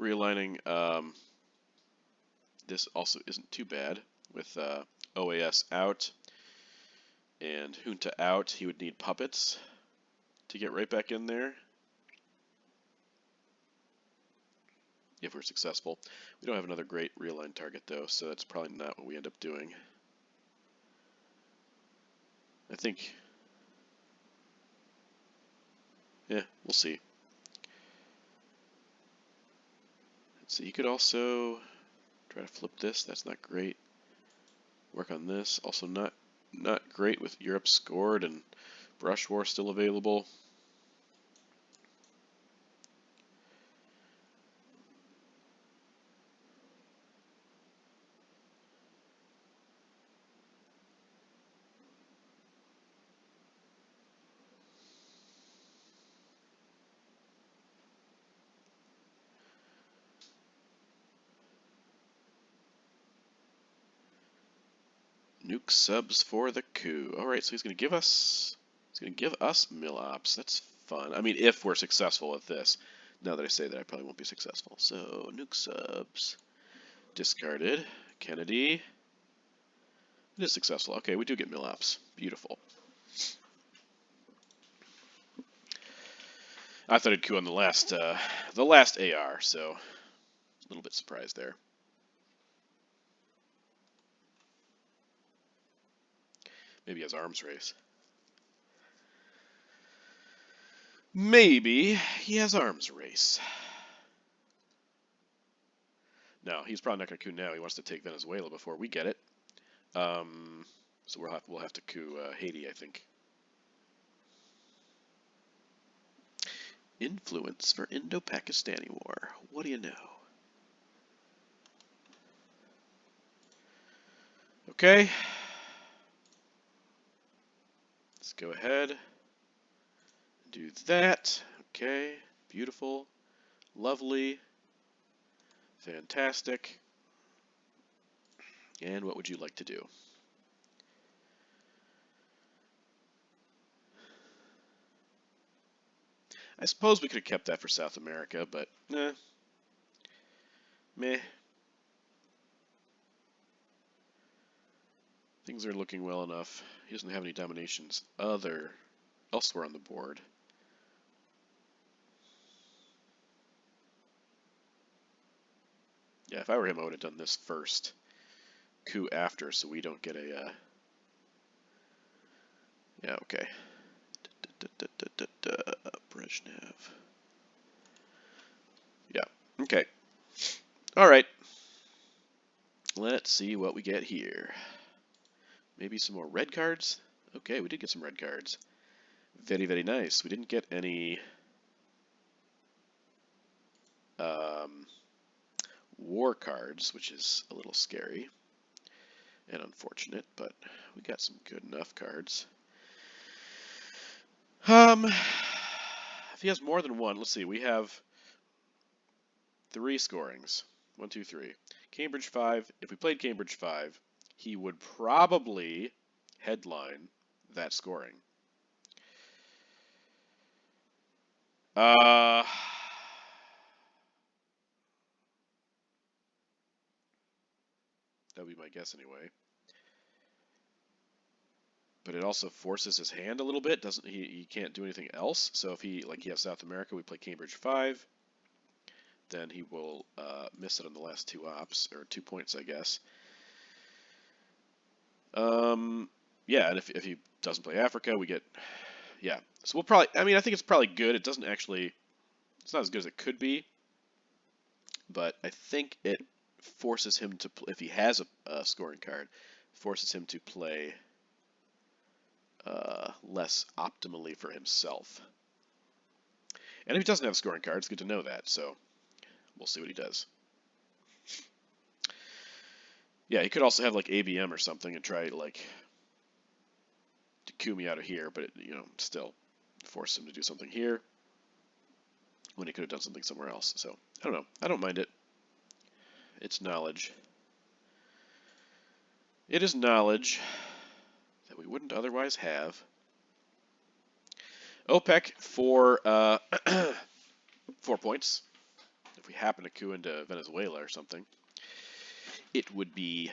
Realigning, this also isn't too bad with OAS out and Junta out. He would need puppets to get right back in there if we're successful. We don't have another great realign target though, so that's probably not what we end up doing. I think, yeah, we'll see. Let's see, you could also try to flip this. That's not great. Work on this. Also not great with Europe scored and Brush War still available. Nuke subs for the coup. All right, so he's going to give us mill ops. That's fun. I mean, if we're successful with this. Now that I say that, I probably won't be successful. So nuke subs discarded. Kennedy. It is successful. Okay, we do get mill ops. Beautiful. I thought I'd coup on the last AR, so a little bit surprised there. Maybe he has arms race. Maybe he has arms race. No, he's probably not going to coup now. He wants to take Venezuela before we get it. So we'll have to coup Haiti, I think. Influence for Indo-Pakistani War. What do you know? Okay. Let's go ahead. Do that. Okay. Beautiful. Lovely. Fantastic. And what would you like to do? I suppose we could have kept that for South America, but meh. Things are looking well enough. He doesn't have any dominations elsewhere on the board. Yeah, if I were him, I would have done this first. Coup after, so we don't get a... Yeah, okay. Brezhnev. Yeah, okay. Alright. Let's see what we get here. Maybe some more red cards? Okay, we did get some red cards. Very, very nice. We didn't get any war cards, which is a little scary and unfortunate, but we got some good enough cards. If he has more than one, let's see, we have 3 scorings. 1, 2, 3. Cambridge 5. If we played Cambridge 5, he would probably headline that scoring. That would be my guess anyway. But it also forces his hand a little bit. Doesn't he can't do anything else. So if he has South America, we play Cambridge 5. Then he will miss it on the last 2 ops, or 2 points, I guess. Yeah, and if he doesn't play Africa, we get, yeah. So we'll probably, I mean, I think it's probably good. It doesn't actually, it's not as good as it could be. But I think it forces him to, if he has a scoring card, forces him to play less optimally for himself. And if he doesn't have a scoring card, it's good to know that. So we'll see what he does. Yeah, he could also have like ABM or something and try like to coup me out of here, but it, still force him to do something here when he could have done something somewhere else. So I don't know. I don't mind it. It's knowledge. It is knowledge that we wouldn't otherwise have. OPEC for 4 points. If we happen to coup into Venezuela or something, it would be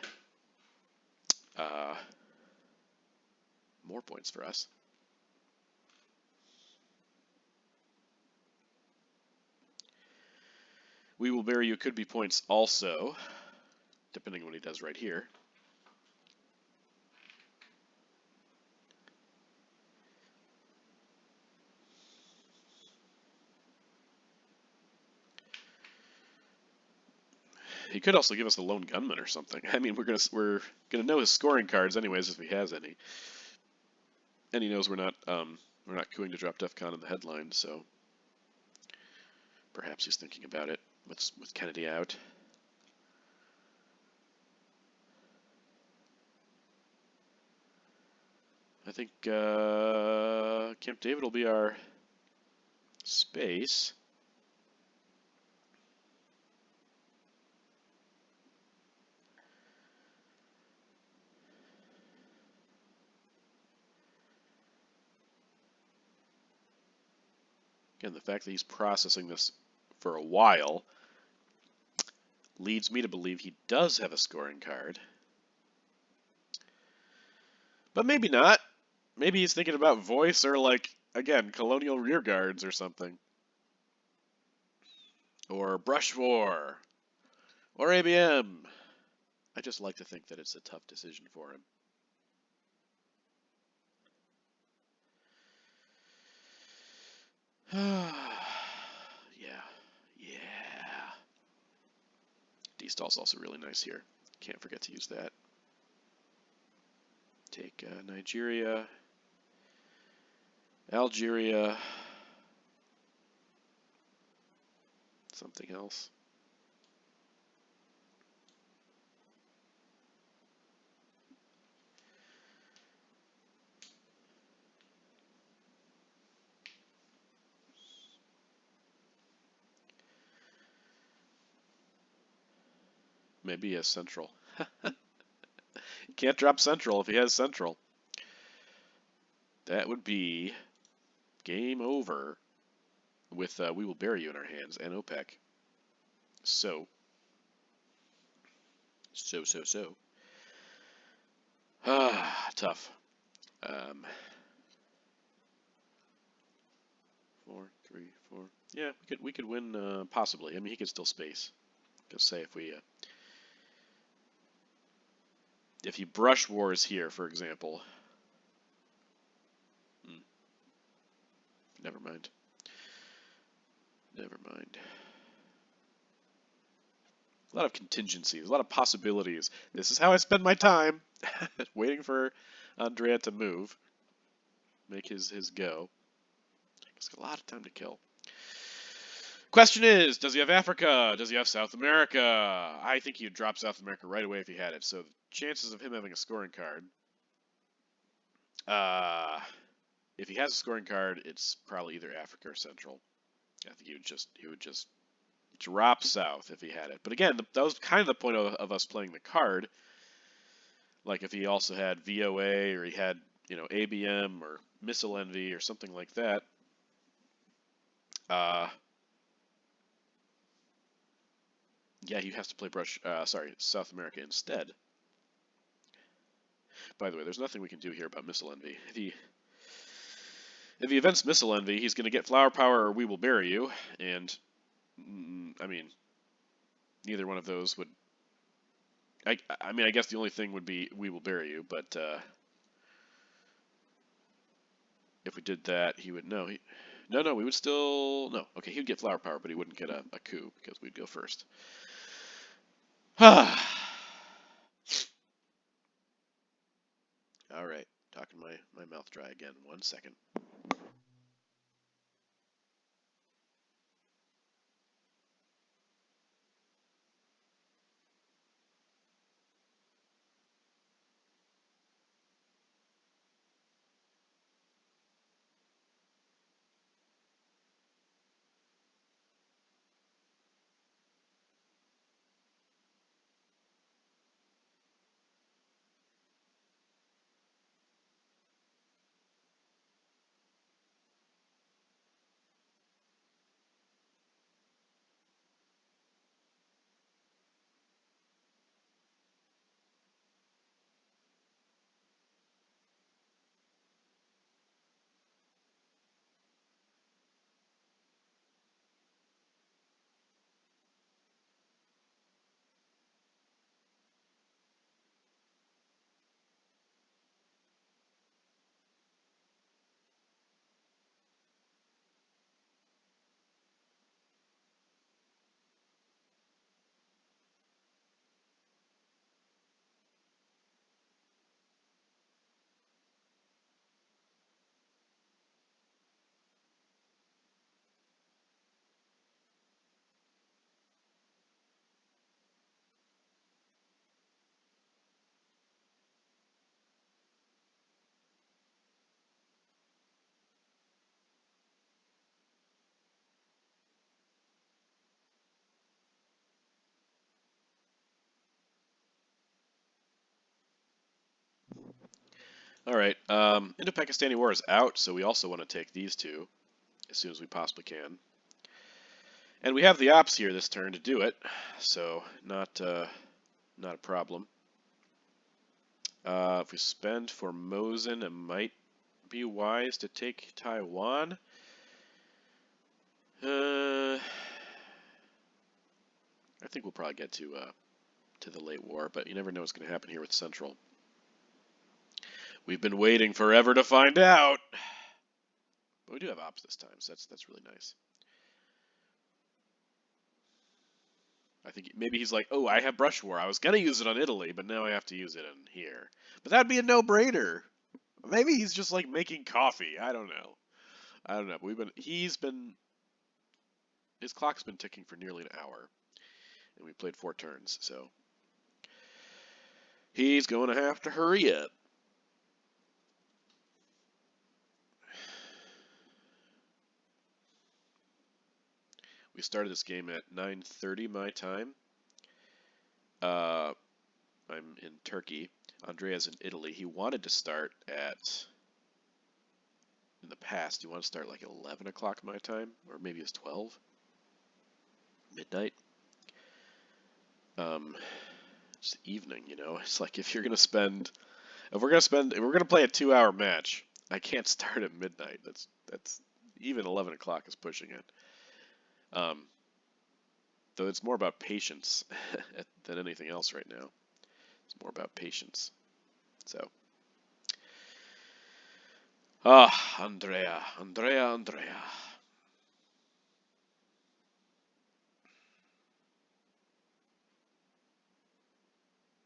more points for us. We will bury you could be points also, depending on what he does right here. He could also give us the lone gunman or something. I mean, we're gonna know his scoring cards anyways if he has any, and he knows we're not couing to drop DEFCON in the headline, so perhaps he's thinking about it with Kennedy out. I think Camp David will be our space. Again, the fact that he's processing this for a while leads me to believe he does have a scoring card. But maybe not. Maybe he's thinking about voice or, like, again, colonial rearguards or something. Or brush war. Or ABM. I just like to think that it's a tough decision for him. Yeah. Yeah. D-stall's also really nice here. Can't forget to use that. Take Nigeria. Algeria. Something else. Maybe a central. Can't drop central if he has central. That would be game over with We Will Bury You in our hands and OPEC. So. Tough. 4, 3, 4. Yeah, we could win possibly. I mean, he could still space. Just say if he brush wars here, for example. Never mind. Never mind. A lot of contingencies, a lot of possibilities. This is how I spend my time, waiting for Andrea to move, make his go. It's a lot of time to kill. Question is, does he have Africa? Does he have South America? I think he would drop South America right away if he had it. So the chances of him having a scoring card, if he has a scoring card, it's probably either Africa or Central. I think he would just drop South if he had it. But again, that was kind of the point of us playing the card. Like if he also had VOA or he had, ABM or Missile Envy or something like that. Yeah, he has to play South America instead. By the way, there's nothing we can do here about Missile Envy. If he events Missile Envy, he's going to get Flower Power or We Will Bury You, and I mean, neither one of those would. I mean, I guess the only thing would be We Will Bury You, but if we did that, he would no. No, we would still no. Okay, he would get Flower Power, but he wouldn't get a coup because we'd go first. All right, talking my mouth dry again. 1 second. All right, Indo-Pakistani War is out, so we also want to take these two. as soon as we possibly can. And we have the ops here this turn to do it, so not a problem. If we spend Formosan, it might be wise to take Taiwan. I think we'll probably get to the late war, but you never know what's going to happen here with Central. We've been waiting forever to find out. But we do have ops this time, so that's really nice. I think maybe he's like, oh, I have brush war. I was going to use it on Italy, but now I have to use it in here. But that'd be a no-brainer. Maybe he's just like making coffee. I don't know. But his clock's been ticking for nearly an hour. And we played 4 turns, so he's going to have to hurry up. We started this game at 9:30 my time. I'm in Turkey. Andrea's in Italy. He wanted to start in the past, he wanted to start like 11 o'clock my time, or maybe it's 12 midnight. It's evening, you know. It's like if we're gonna play a 2-hour match, I can't start at midnight. That's even 11 o'clock is pushing it. Though it's more about patience than anything else right now. It's more about patience. So, Andrea.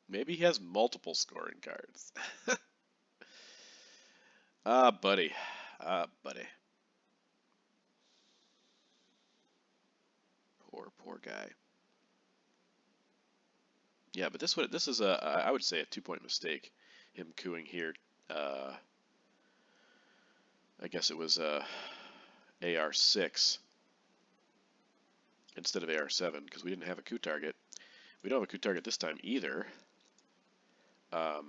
Maybe he has multiple scoring cards. Buddy. Poor guy. Yeah, but this is I would say a 2-point mistake. Him cooing here. I guess it was AR6 instead of AR7 because we didn't have a coup target. We don't have a coup target this time either. But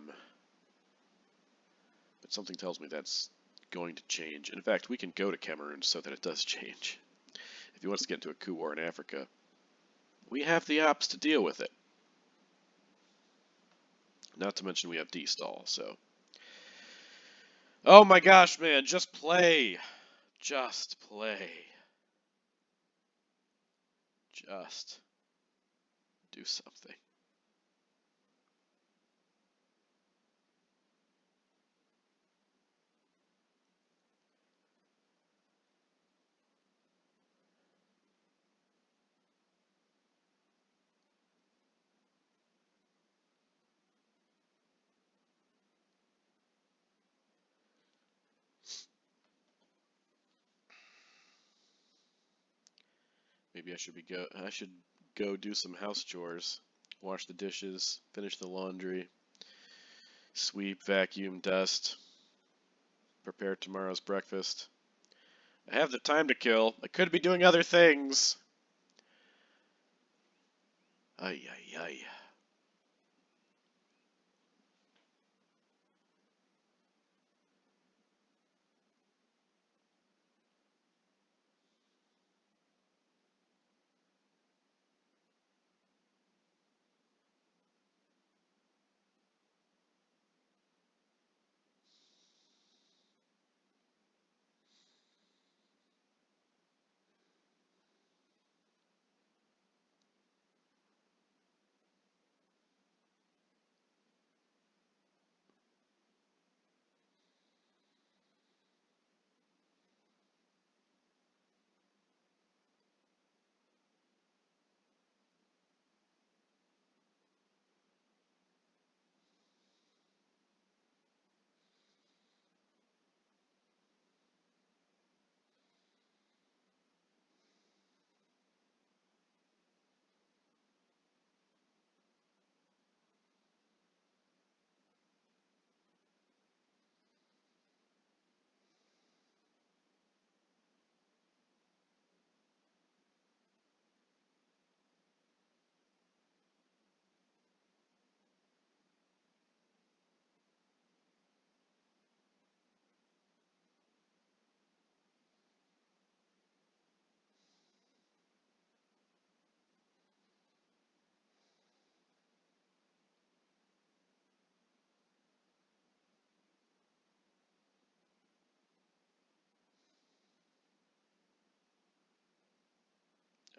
something tells me that's going to change. In fact, we can go to Cameroon so that it does change. If he wants to get into a coup war in Africa, we have the ops to deal with it. Not to mention we have D-stall, so. Oh my gosh, man, just play. Just play. Just do something. Maybe I should go do some house chores, wash the dishes, finish the laundry, sweep, vacuum, dust, prepare tomorrow's breakfast. I have the time to kill. I could be doing other things. Ay, ay, ay.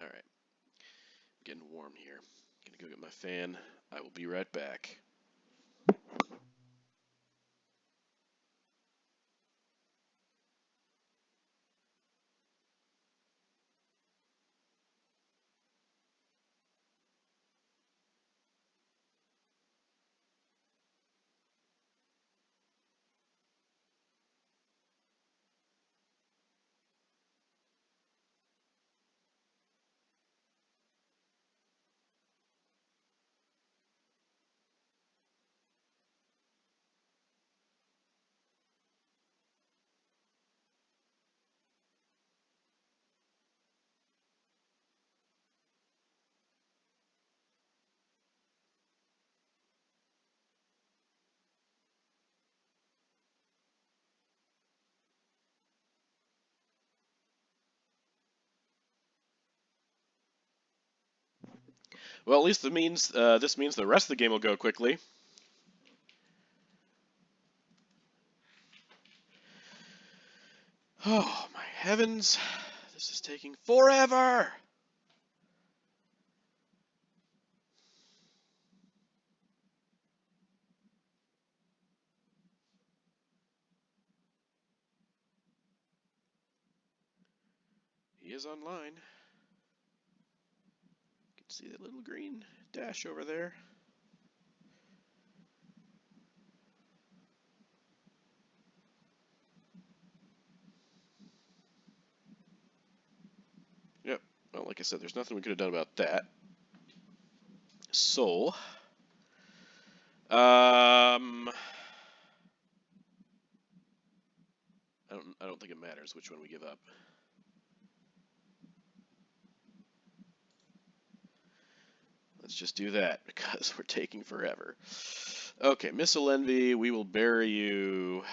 All right, getting warm here. Gonna go get my fan. I will be right back. Well, at least this means the rest of the game will go quickly. Oh my heavens, this is taking forever. He is online. You can see that little green dash over there. Yep. Well, like I said, there's nothing we could have done about that. So, I don't think it matters which one we give up. Let's just do that because we're taking forever. Okay, Missile Envy, we will bury you.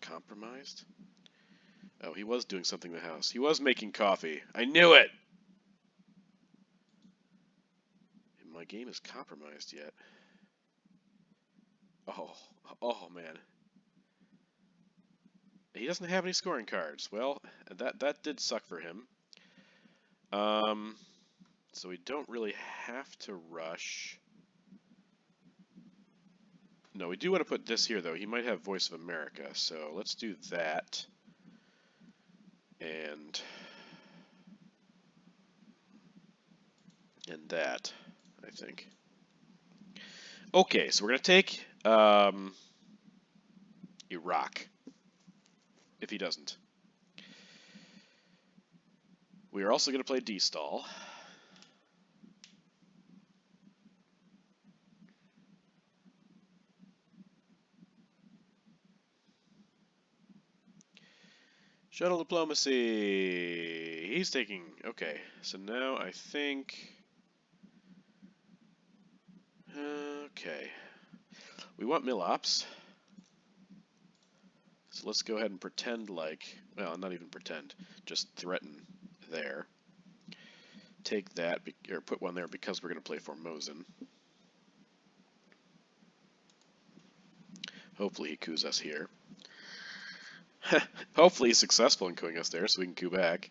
Compromised? Oh, he was doing something in the house. He was making coffee. I knew it! My game is compromised yet. Oh man. He doesn't have any scoring cards. Well, that did suck for him. So we don't really have to rush. No, we do want to put this here, though. He might have Voice of America, so let's do that. And that, I think. Okay, so we're going to take Iraq, if he doesn't. We are also going to play D-Stall. Shuttle diplomacy. He's taking. Okay, so now I think. Okay. We want Milops. So let's go ahead and pretend like. Well, not even pretend. Just threaten there. Take that, or put one there because we're going to play Formosan. Hopefully he coups us here. Hopefully he's successful in coupping us there so we can coup back.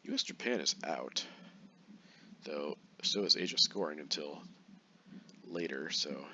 US Japan is out, though so is Asia scoring until later, so.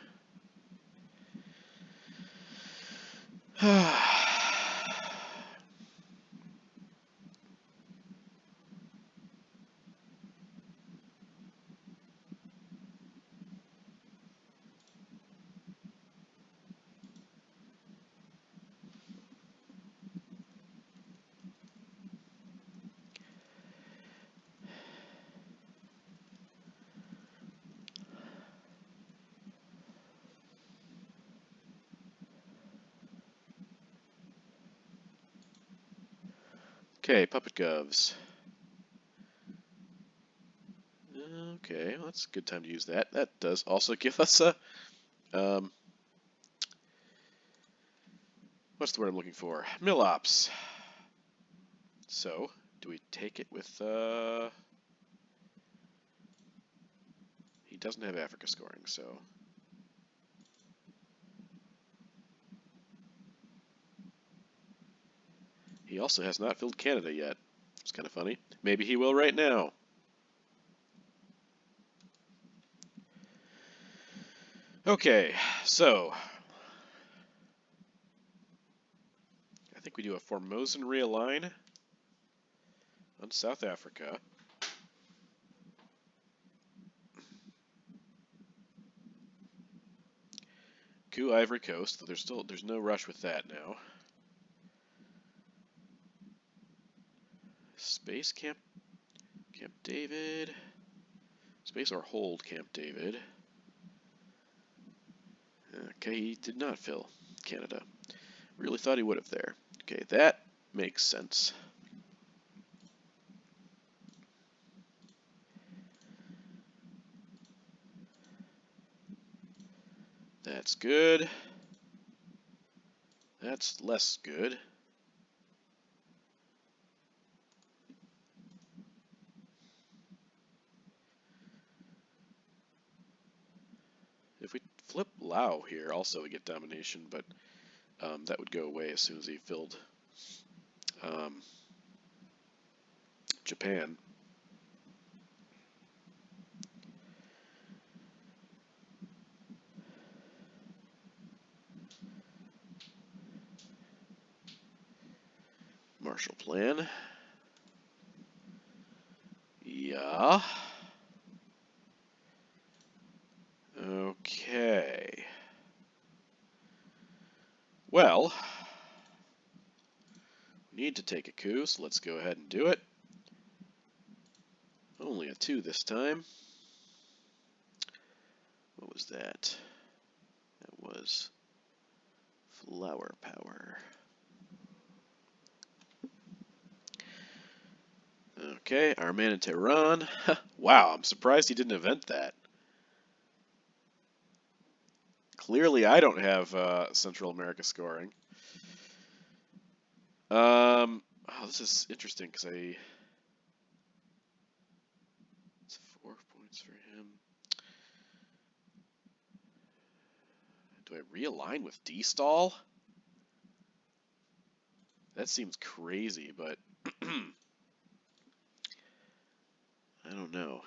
Okay, Puppet Govs. Okay, well, that's a good time to use that. That does also give us a What's the word I'm looking for? Millops. So, do we take it with, he doesn't have Africa scoring, so. He also has not filled Canada yet. It's kind of funny. Maybe he will right now. Okay, so I think we do a Formosan realign on South Africa. Coup Ivory Coast, though there's no rush with that now. Space Camp David. Space or hold Camp David. Okay, he did not fill Canada. Really thought he would have there. Okay, that makes sense. That's good. That's less good. If we flip Lao here, also we get domination, but that would go away as soon as he filled Japan. Marshall Plan. Yeah. Okay. Well, we need to take a coup, so let's go ahead and do it. Only a 2 this time. What was that? That was flower power. Okay, our man in Tehran. Wow, I'm surprised he didn't event that. Clearly, I don't have Central America scoring. Oh, this is interesting because it's 4 points for him. Do I realign with D-stall? That seems crazy, but I don't know.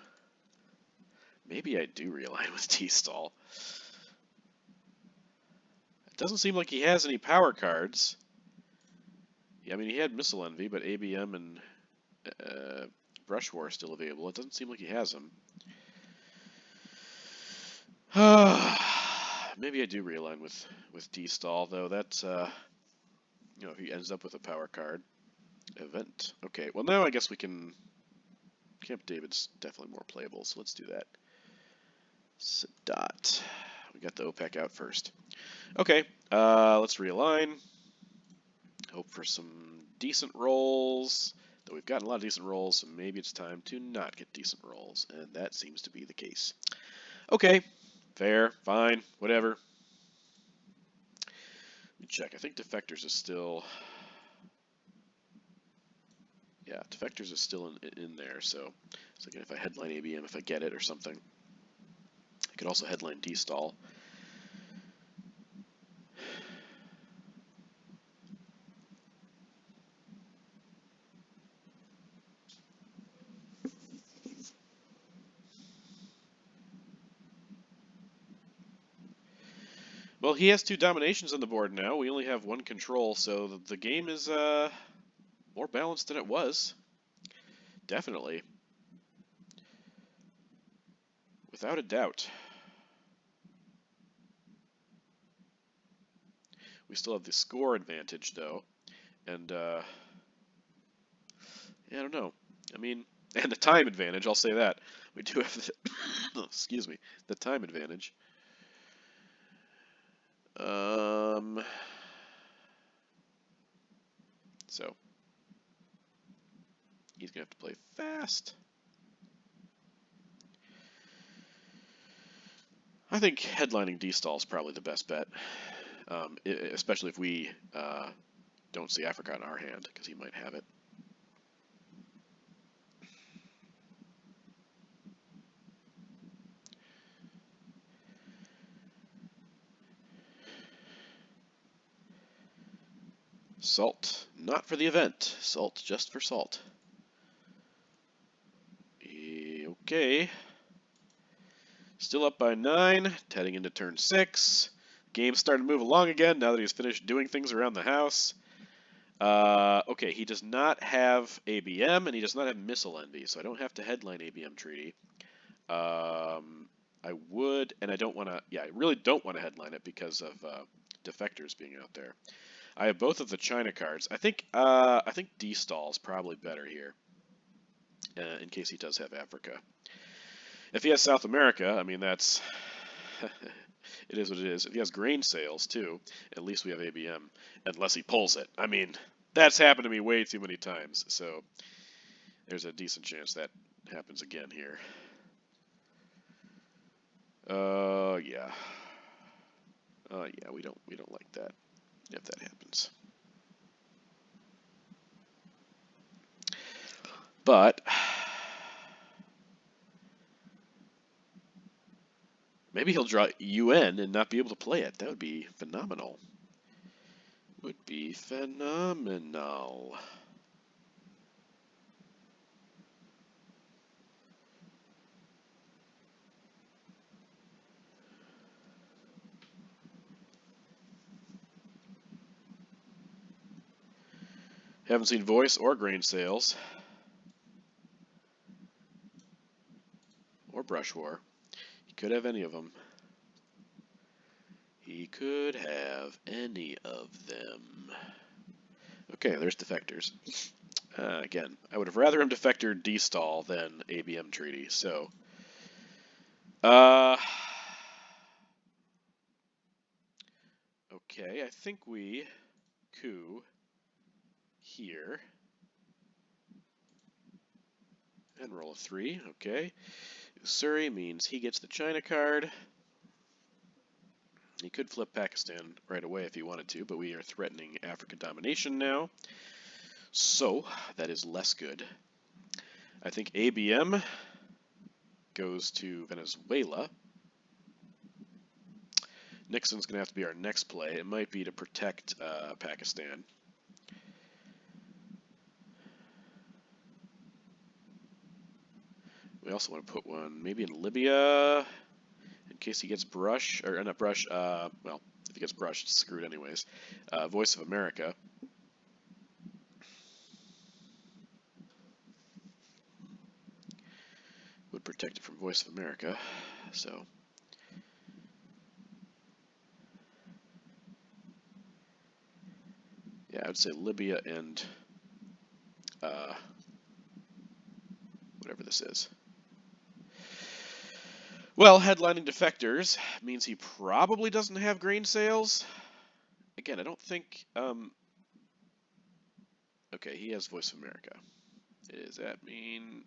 Maybe I do realign with D-stall. It doesn't seem like he has any power cards. Yeah, I mean, he had Missile Envy, but ABM and Brush War are still available. It doesn't seem like he has them. Maybe I do realign with D-stall, though. That's, you know, if he ends up with a power card. Event. Okay, well now I guess we can... Camp David's definitely more playable, so let's do that. Sadat. We got the OPEC out first. Okay, let's realign. Hope for some decent rolls. Though we've gotten a lot of decent rolls, so maybe it's time to not get decent rolls, and that seems to be the case. Okay, fair, fine, whatever. Let me check. I think Defectors is still... Yeah, Defectors is still in there, so I was thinking if I headline ABM, if I get it or something. I could also headline D-stall. Well, he has 2 dominations on the board now. We only have 1 control, so the game is more balanced than it was. Definitely. Without a doubt. We still have the score advantage, though. And, yeah, I don't know. I mean, and the time advantage, I'll say that. We do have the, excuse me, the time advantage. So, he's going to have to play fast. I think headlining D-stall is probably the best bet, especially if we don't see Africa in our hand, because he might have it. Salt, not for the event. Salt just for salt. Okay. Still up by 9, heading into turn 6. Game's starting to move along again now that he's finished doing things around the house. Okay, he does not have ABM, and he does not have Missile Envy, so I don't have to headline ABM Treaty. I would, and I don't want to, yeah, I really don't want to headline it because of defectors being out there. I have both of the China cards. I think D-stall is probably better here, in case he does have Africa. If he has South America, I mean, that's... it is what it is. If he has grain sales, too, at least we have ABM, unless he pulls it. I mean, that's happened to me way too many times, so there's a decent chance that happens again here. Yeah. Yeah, we don't like that, if that happens. But... maybe he'll draw UN and not be able to play it. That would be phenomenal. Would be phenomenal. Haven't seen voice or grain sales. Or brush war. He could have any of them. He could have any of them. Okay, there's defectors. Again, I would have rather him defector D-stall than ABM treaty, so... okay, I think we coup here. And roll a 3, okay. Surrey means he gets the China card. He could flip Pakistan right away if he wanted to, but we are threatening African domination now. So, that is less good. I think ABM goes to Venezuela. Nixon's going to have to be our next play. It might be to protect Pakistan. We also want to put one maybe in Libya in case he gets brush, or not brush, well, if he gets brush, it's screwed anyways. Voice of America. Would protect it from Voice of America, so. Yeah, I would say Libya and whatever this is. Well, headlining defectors means he probably doesn't have grain sales. Again, I don't think... okay, he has Voice of America. Does that mean...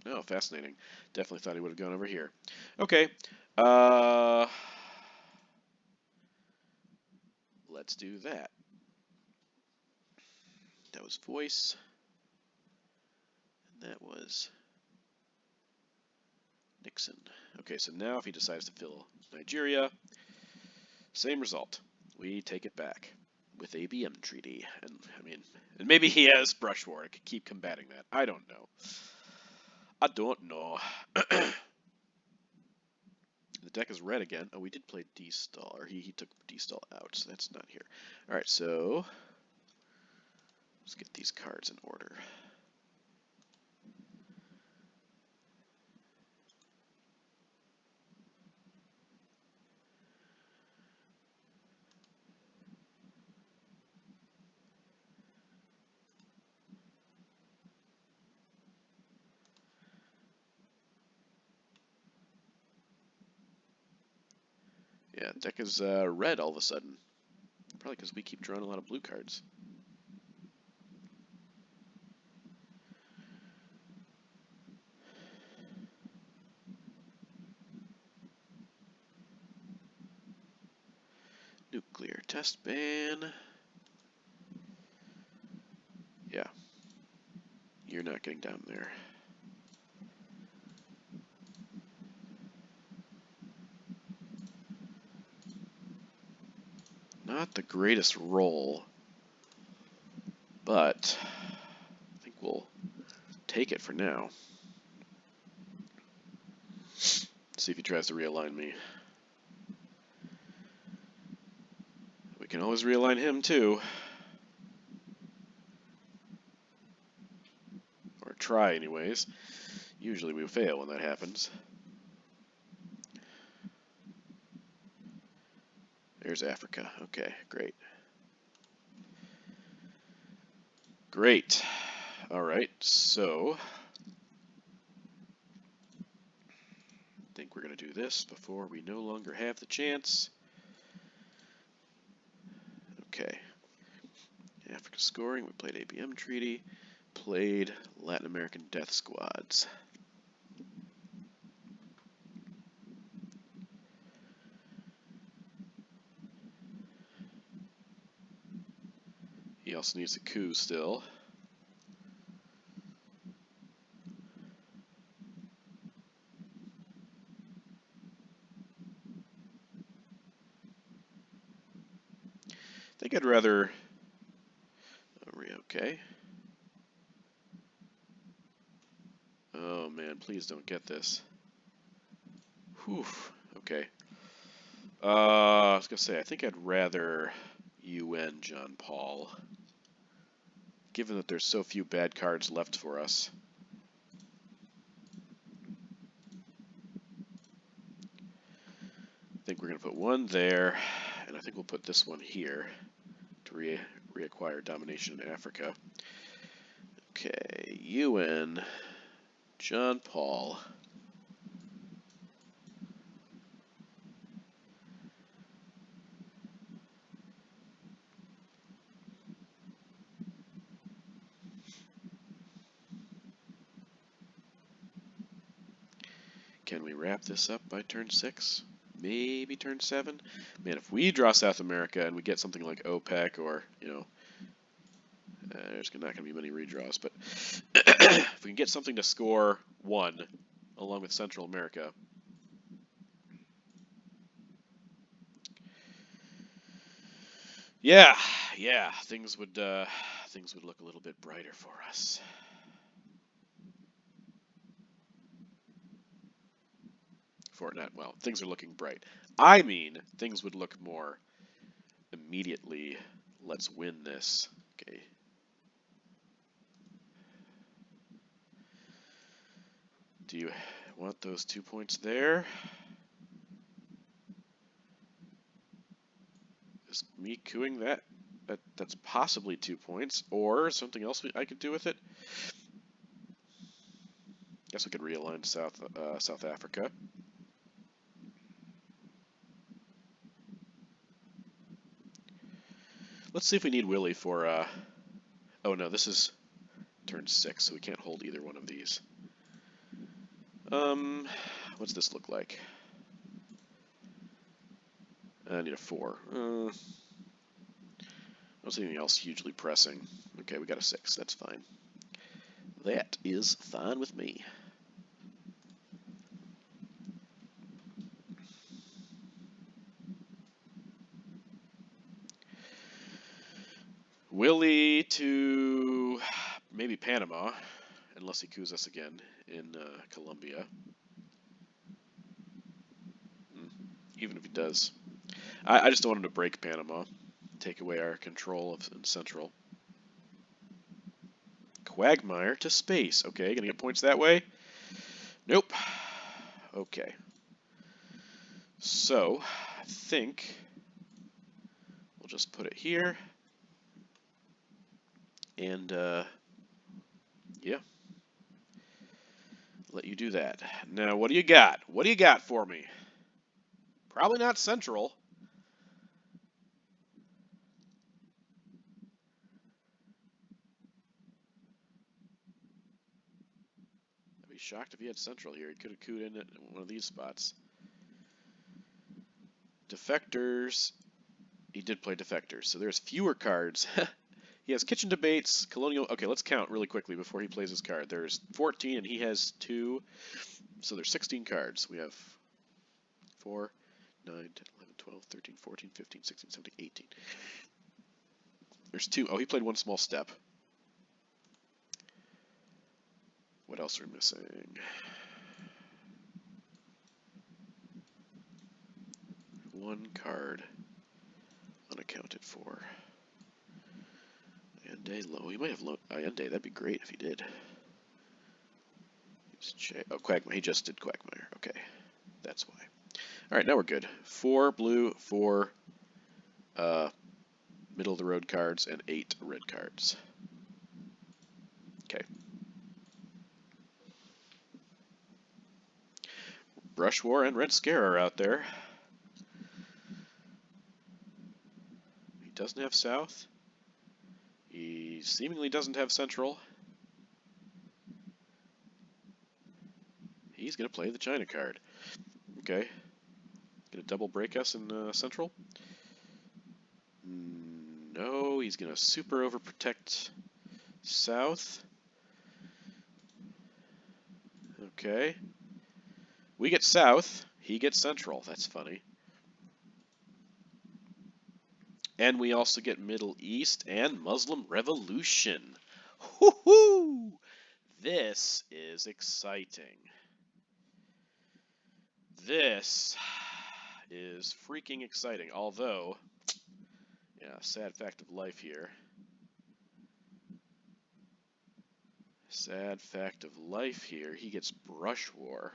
no, fascinating. Definitely thought he would have gone over here. Okay. Let's do that. That was Voice. And that was... Nixon. Okay, so now if he decides to fill Nigeria, same result. We take it back with ABM treaty. And I mean, and maybe he has brush war. I could keep combating that. I don't know. I don't know. The deck is red again. Oh, we did play D-stall, or he took D-stall out, so that's not here. All right, so let's get these cards in order. Yeah, deck is red all of a sudden. Probably because we keep drawing a lot of blue cards. Nuclear test ban. Yeah. You're not getting down there. Not the greatest roll, but I think we'll take it for now. See if he tries to realign me. We can always realign him too. Or try anyways. Usually we fail when that happens. There's Africa. Okay, great. Great. Alright, so I think we're going to do this before we no longer have the chance. Okay. Africa scoring, we played ABM Treaty, played Latin American Death Squads. He also needs a coup still. I think I'd rather... Okay. Oh man, please don't get this. Whew. Okay. I was gonna say, I think I'd rather UN John Paul. Given that there's so few bad cards left for us. I think we're gonna put one there, and I think we'll put this one here to reacquire domination in Africa. Okay, UN John Paul. Can we wrap this up by turn 6? Maybe turn 7? Man, if we draw South America and we get something like OPEC or, you know, there's not going to be many redraws, but if we can get something to score 1 along with Central America. Yeah, things would look a little bit brighter for us. Well, things are looking bright. I mean, things would look more immediately. Let's win this. Okay. Do you want those 2 points there? Is me cooing that? That's possibly 2 points, or something else I could do with it. Guess we could realign South Africa. Let's see if we need Willie for. Oh no, this is turn 6, so we can't hold either one of these. What's this look like? I need a 4. Don't see anything else hugely pressing. Okay, we got a 6. That's fine. That is fine with me. Willie to maybe Panama, unless he coups us again in Colombia. Even if he does. I just don't want him to break Panama. Take away our control of Central. Quagmire to space. Okay, gonna get points that way? Nope. Okay. So, I think we'll just put it here. And, yeah. Let you do that. Now, what do you got? What do you got for me? Probably not Central. I'd be shocked if he had Central here. He could have cooed in at one of these spots. Defectors. He did play Defectors, so there's fewer cards. He has Kitchen Debates, Colonial... Okay, let's count really quickly before he plays his card. There's 14, and he has 2, so there's 16 cards. We have 4, 9, 10, 11, 12, 13, 14, 15, 16, 17, 18. There's 2. Oh, he played one small step. What else are we missing? 1 card unaccounted for. Allende low. He might have low. Allende. That'd be great if he did. Oh, Quagmire. He just did Quagmire. Okay, that's why. All right, now we're good. 4 blue, 4 middle of the road cards, and 8 red cards. Okay. Brush War and Red Scare are out there. He doesn't have South. He seemingly doesn't have Central. He's going to play the China card. Okay. Going to double break us in Central? No, he's going to super overprotect South. Okay. We get South, he gets Central. That's funny. And we also get Middle East and Muslim Revolution. Woohoo! This is exciting. This is freaking exciting. Although, yeah, sad fact of life here. Sad fact of life here. He gets Brush War.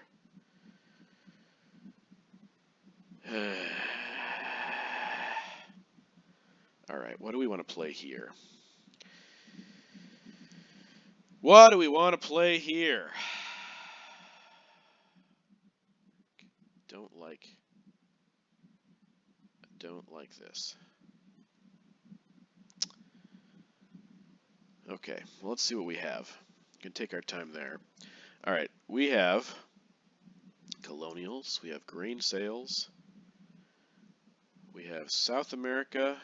Alright, what do we want to play here? What do we want to play here? Don't like this. Okay, well, let's see what we have. We can take our time there. Alright, we have Colonials, we have grain sales, we have South America,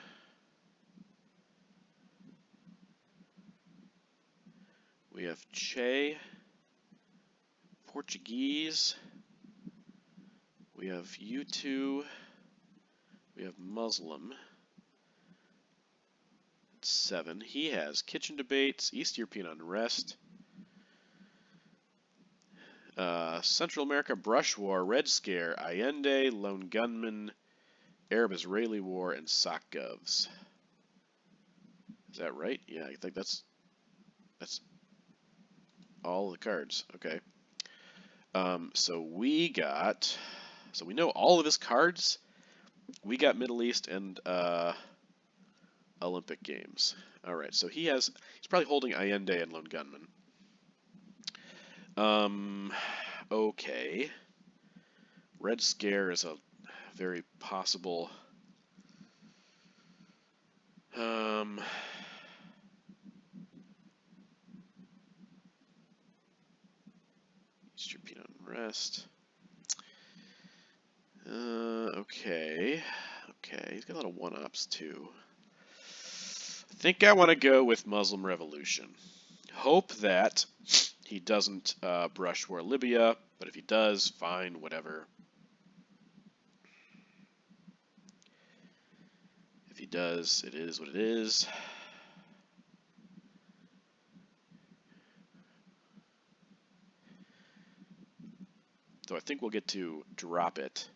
we have Che, Portuguese, we have U2, we have Muslim. 7. He has Kitchen Debates, East European Unrest, Central America Brush War, Red Scare, Allende, Lone Gunman, Arab-Israeli War, and SOCGovs. Is that right? Yeah, I think that's all the cards. Okay. So we know all of his cards. We got Middle East and Olympic Games. All right. So he's probably holding Allende and Lone Gunman. Okay. Red Scare is a very possible. East European Unrest. Okay. Okay, he's got a lot of one-ups too. I think I want to go with Muslim Revolution. Hope that he doesn't brush War Libya, but if he does, fine, whatever. If he does, it is what it is. Though I think we'll get to drop it.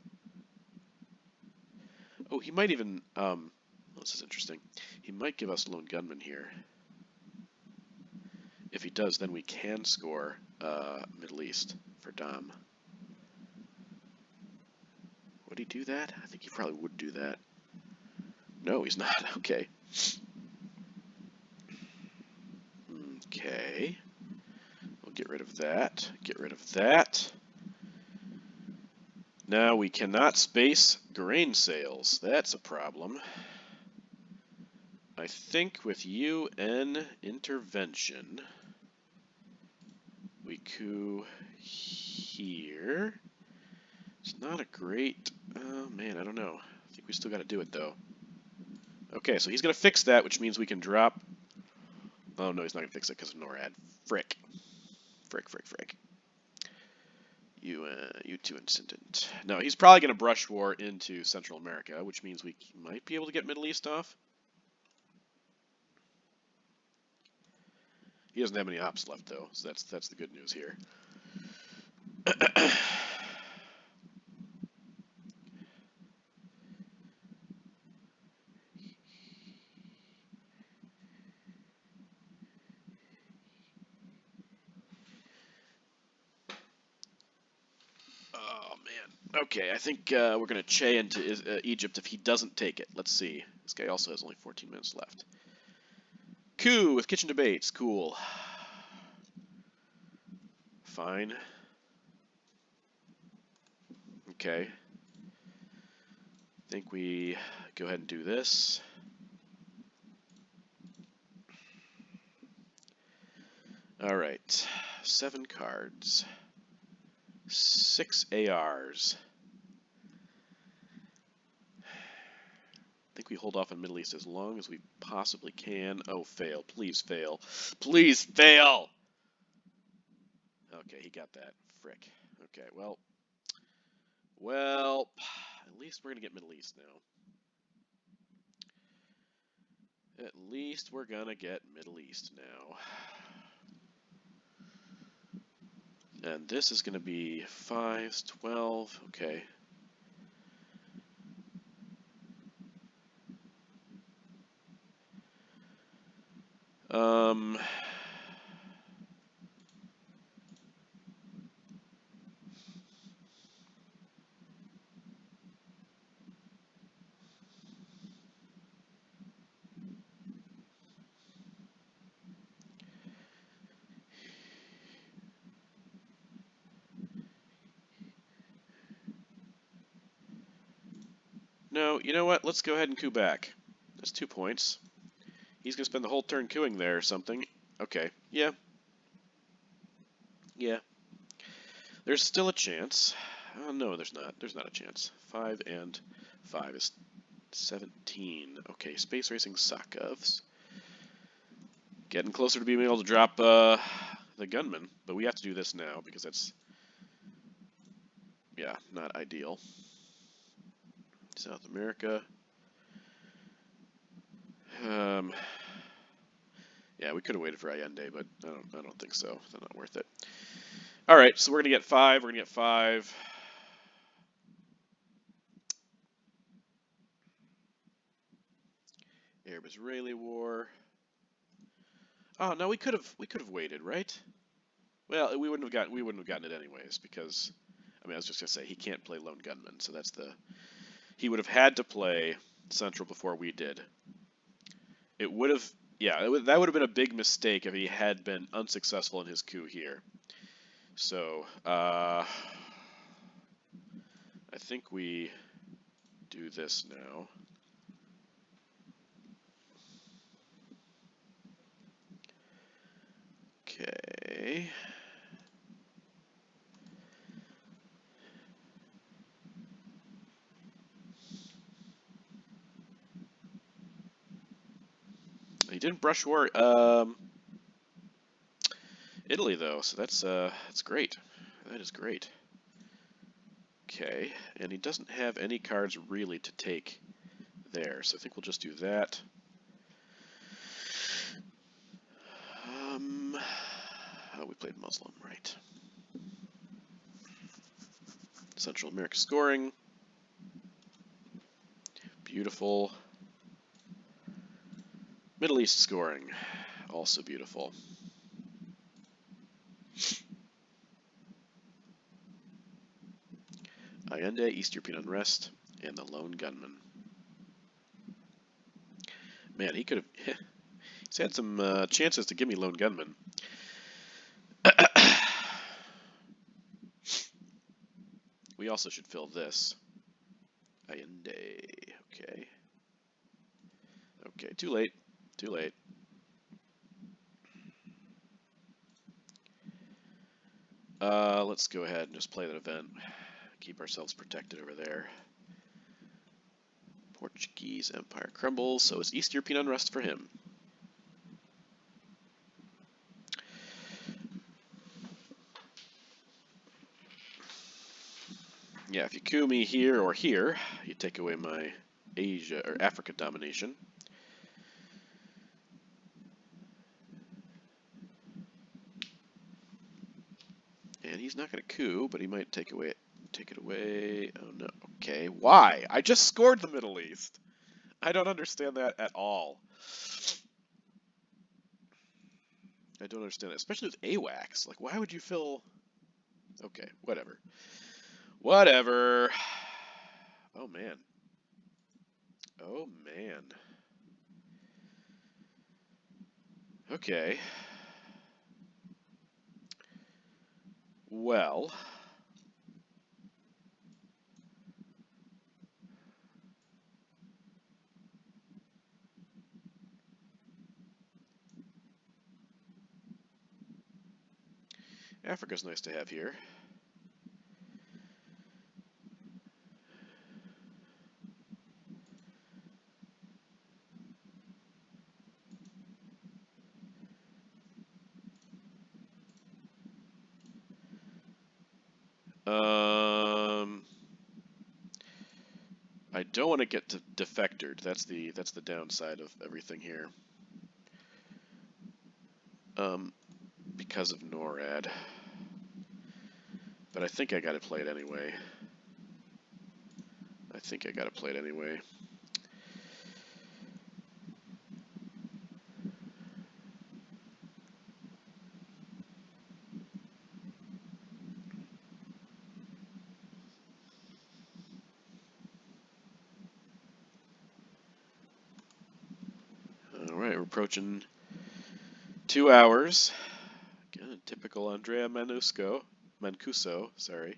Oh, he might even, this is interesting. He might give us Lone Gunman here. If he does, then we can score Middle East for Dom. Would he do that? I think he probably would do that. No, he's not. Okay. Okay. We'll get rid of that. Get rid of that. Now we cannot space grain sales. That's a problem. I think with UN intervention, we coup here. It's not a great, oh man, I don't know. I think we still got to do it though. Okay, so he's going to fix that, which means we can drop... Oh, no, he's not going to fix it because of NORAD. Frick. Frick, frick, frick. You two incident. No, he's probably going to brush war into Central America, which means we might be able to get Middle East off. He doesn't have any ops left, though, so that's the good news here. Oh, man. Okay, I think we're going to Che into Egypt if he doesn't take it. Let's see. This guy also has only 14 minutes left. Coup with kitchen debates. Cool. Fine. Okay. I think we go ahead and do this. All right. 7 cards. 6 ARs. I think we hold off on Middle East as long as we possibly can. Oh, fail. Please fail. Please fail! Okay, he got that. Frick. Okay, well, at least we're going to get Middle East now. At least we're going to get Middle East now. And this is going to be 5s, 12, okay. No, you know what? Let's go ahead and coup back. That's 2 points. He's going to spend the whole turn cooing there or something. Okay, yeah. Yeah. There's still a chance. Oh, no, there's not. There's not a chance. 5 and 5 is 17. Okay, Space Racing Sokovs. Getting closer to being able to drop the gunman, but we have to do this now because that's, yeah, not ideal. South America. Yeah, we could have waited for Allende, but I don't think so. That's not worth it. All right, so we're gonna get 5. We're gonna get 5. Arab-Israeli war. Oh no, we could have waited, right? Well, we wouldn't have gotten it anyways because, I mean, I was just gonna say he can't play lone gunman, so that's the, he would have had to play Central before we did. It would have, yeah, that would have been a big mistake if he had been unsuccessful in his coup here. So, I think we do this now. Okay. He didn't brush war. Italy though, so that's great. That is great. Okay, and he doesn't have any cards really to take there, so I think we'll just do that. Oh, we played Muslim, right? Central America scoring. Beautiful. Middle East scoring. Also beautiful. Allende, East European unrest, and the lone gunman. Man, he could have... He's had some chances to give me lone gunman. We also should fill this. Allende. Okay. Okay, too late. Too late. Let's go ahead and just play that event. Keep ourselves protected over there. Portuguese Empire crumbles, so it's East European unrest for him. Yeah, if you coup me here or here, you take away my Asia or Africa domination. And he's not going to coup, but he might take it away. Oh no. Okay, why? I just scored the Middle East. I don't understand that at all. I don't understand that, especially with AWACS. Like, why would you fill... Okay, whatever. Whatever. Oh, man. Oh, man. Okay. Well... Africa's nice to have here. I don't want to get defectored. That's the downside of everything here. Because of NORAD. But I think I gotta play it anyway. Alright, we're approaching 2 hours. Again, typical Andrea Mancuso, sorry.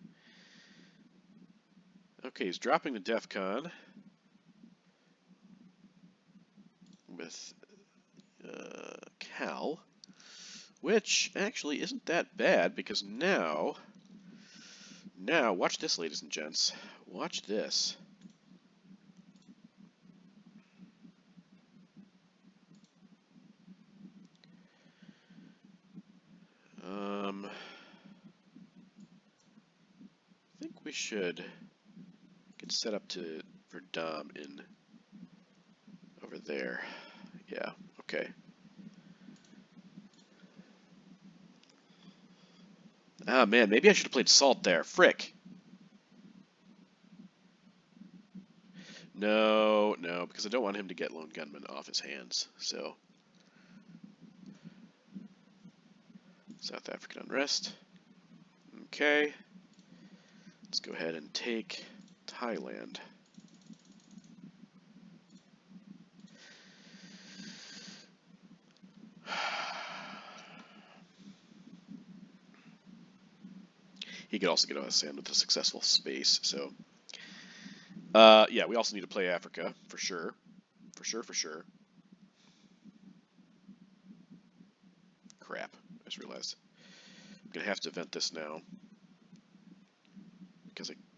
Okay, he's dropping the DEFCON with Cal, which actually isn't that bad because now, watch this, ladies and gents. Watch this. I think we should get set up for Dom in over there. Yeah, okay. Ah, man, maybe I should have played Salt there. Frick. No, because I don't want him to get Lone Gunman off his hands, so. South African unrest. Okay. Let's go ahead and take Thailand. He could also get on his hand with a successful space, so. Yeah, we also need to play Africa, for sure. For sure. Crap, I just realized. I'm gonna have to vent this now.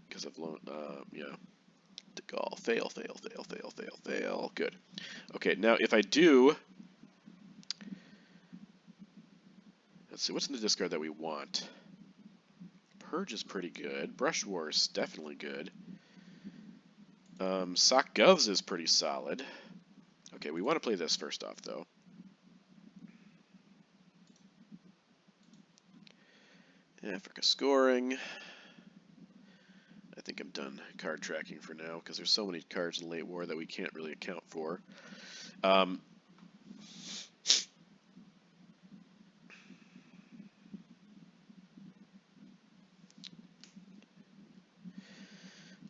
Because I've loaned, yeah. De Gaulle, fail. Good. Okay, now if I do, let's see, what's in the discard that we want? Purge is pretty good. Brush War is definitely good. Sock Govs is pretty solid. Okay, we want to play this first off, though. Africa scoring. I think I'm done card tracking for now, because there's so many cards in late war that we can't really account for.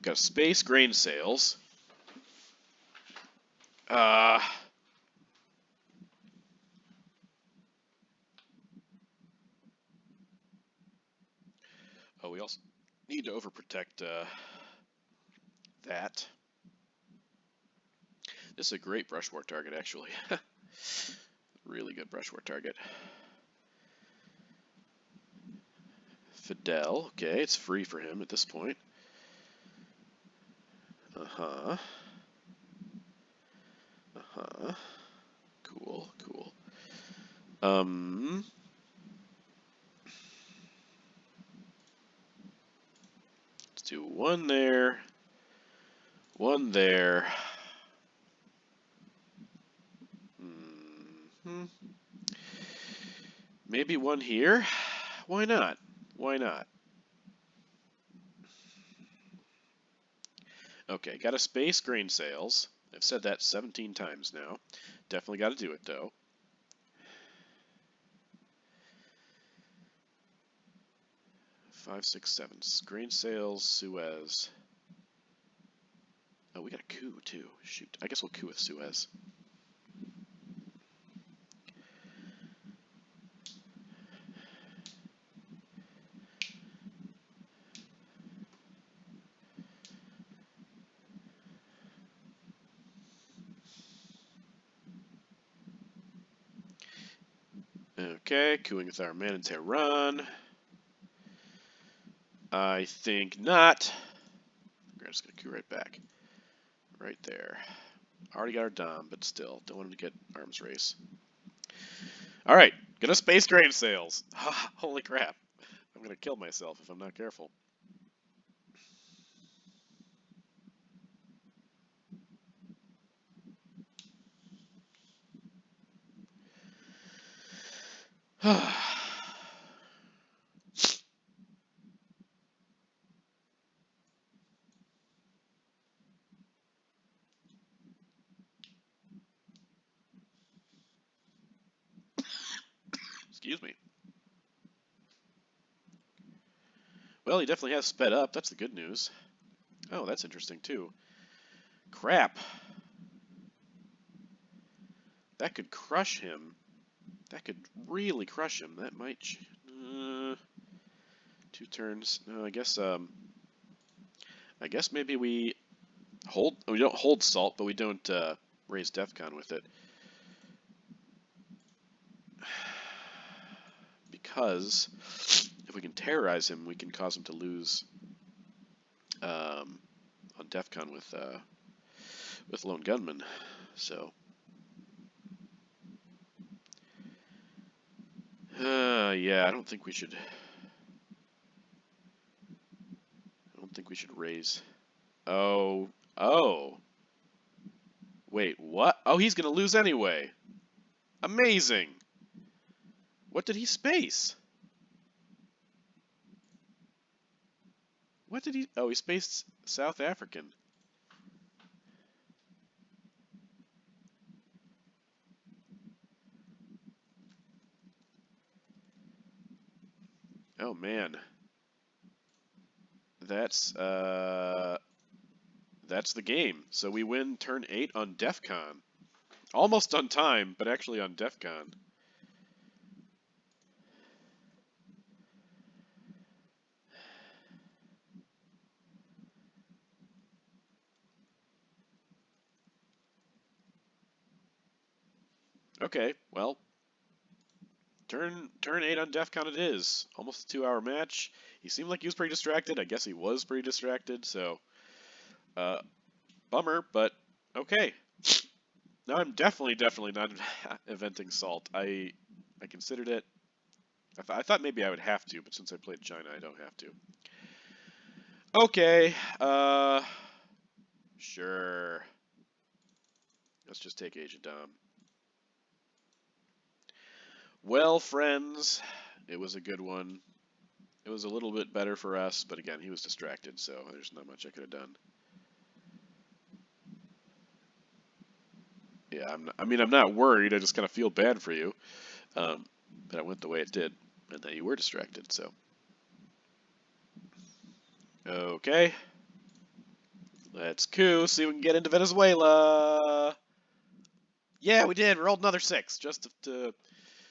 Got a space, grain sales. Oh, we also need to overprotect that. This is a great brush war target, actually. Really good brush war target. Fidel, okay, it's free for him at this point. Uh-huh. Uh-huh. Cool, cool. Let's do one there. One there. Maybe one here? Why not? Why not? Okay, got a space grain sales. I've said that 17 times now. Definitely got to do it, though. Five, six, seven. Grain sales, Suez. Oh, we got a coup, too. Shoot. I guess we'll coup with Suez. Okay, cooing with our man in Tehran. I think not. We're just going to coup right back. Right there. Already got our Dom, but still, don't want him to get arms race. Alright, gonna space grain sales. Holy crap. I'm gonna kill myself if I'm not careful. Excuse me. Well, he definitely has sped up. That's the good news. Oh, that's interesting, too. Crap. That could crush him. That could really crush him. That might... 2 turns. No, I guess maybe we hold... We don't hold salt, but we don't raise DEFCON with it. Because if we can terrorize him, we can cause him to lose on DEFCON with Lone Gunman. So, yeah, I don't think we should raise. Oh, wait, what? Oh, he's gonna lose anyway. Amazing. What did he space? What did he? Oh, he spaced South African. Oh man. That's the game. So we win turn 8 on DEFCON. Almost on time, but actually on DEFCON. Okay, well, turn 8 on DEFCON it is. Almost a 2-hour match. He seemed like he was pretty distracted. I guess he was pretty distracted, so bummer, but okay. Now I'm definitely not eventing salt. I considered it. I thought maybe I would have to, but since I played China, I don't have to. Okay, sure. Let's just take Agent Dom. Well, friends, it was a good one. It was a little bit better for us, but again, he was distracted, so there's not much I could have done. Yeah, I'm not worried. I just kind of feel bad for you that it went the way it did, and that you were distracted. So, okay, let's coup. See if we can get into Venezuela. Yeah, we did. We rolled another 6 just to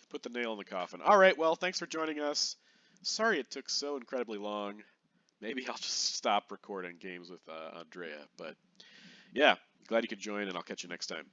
put the nail in the coffin. All right. Well, thanks for joining us. Sorry it took so incredibly long. Maybe I'll just stop recording games with Andrea. But yeah, glad you could join, and I'll catch you next time.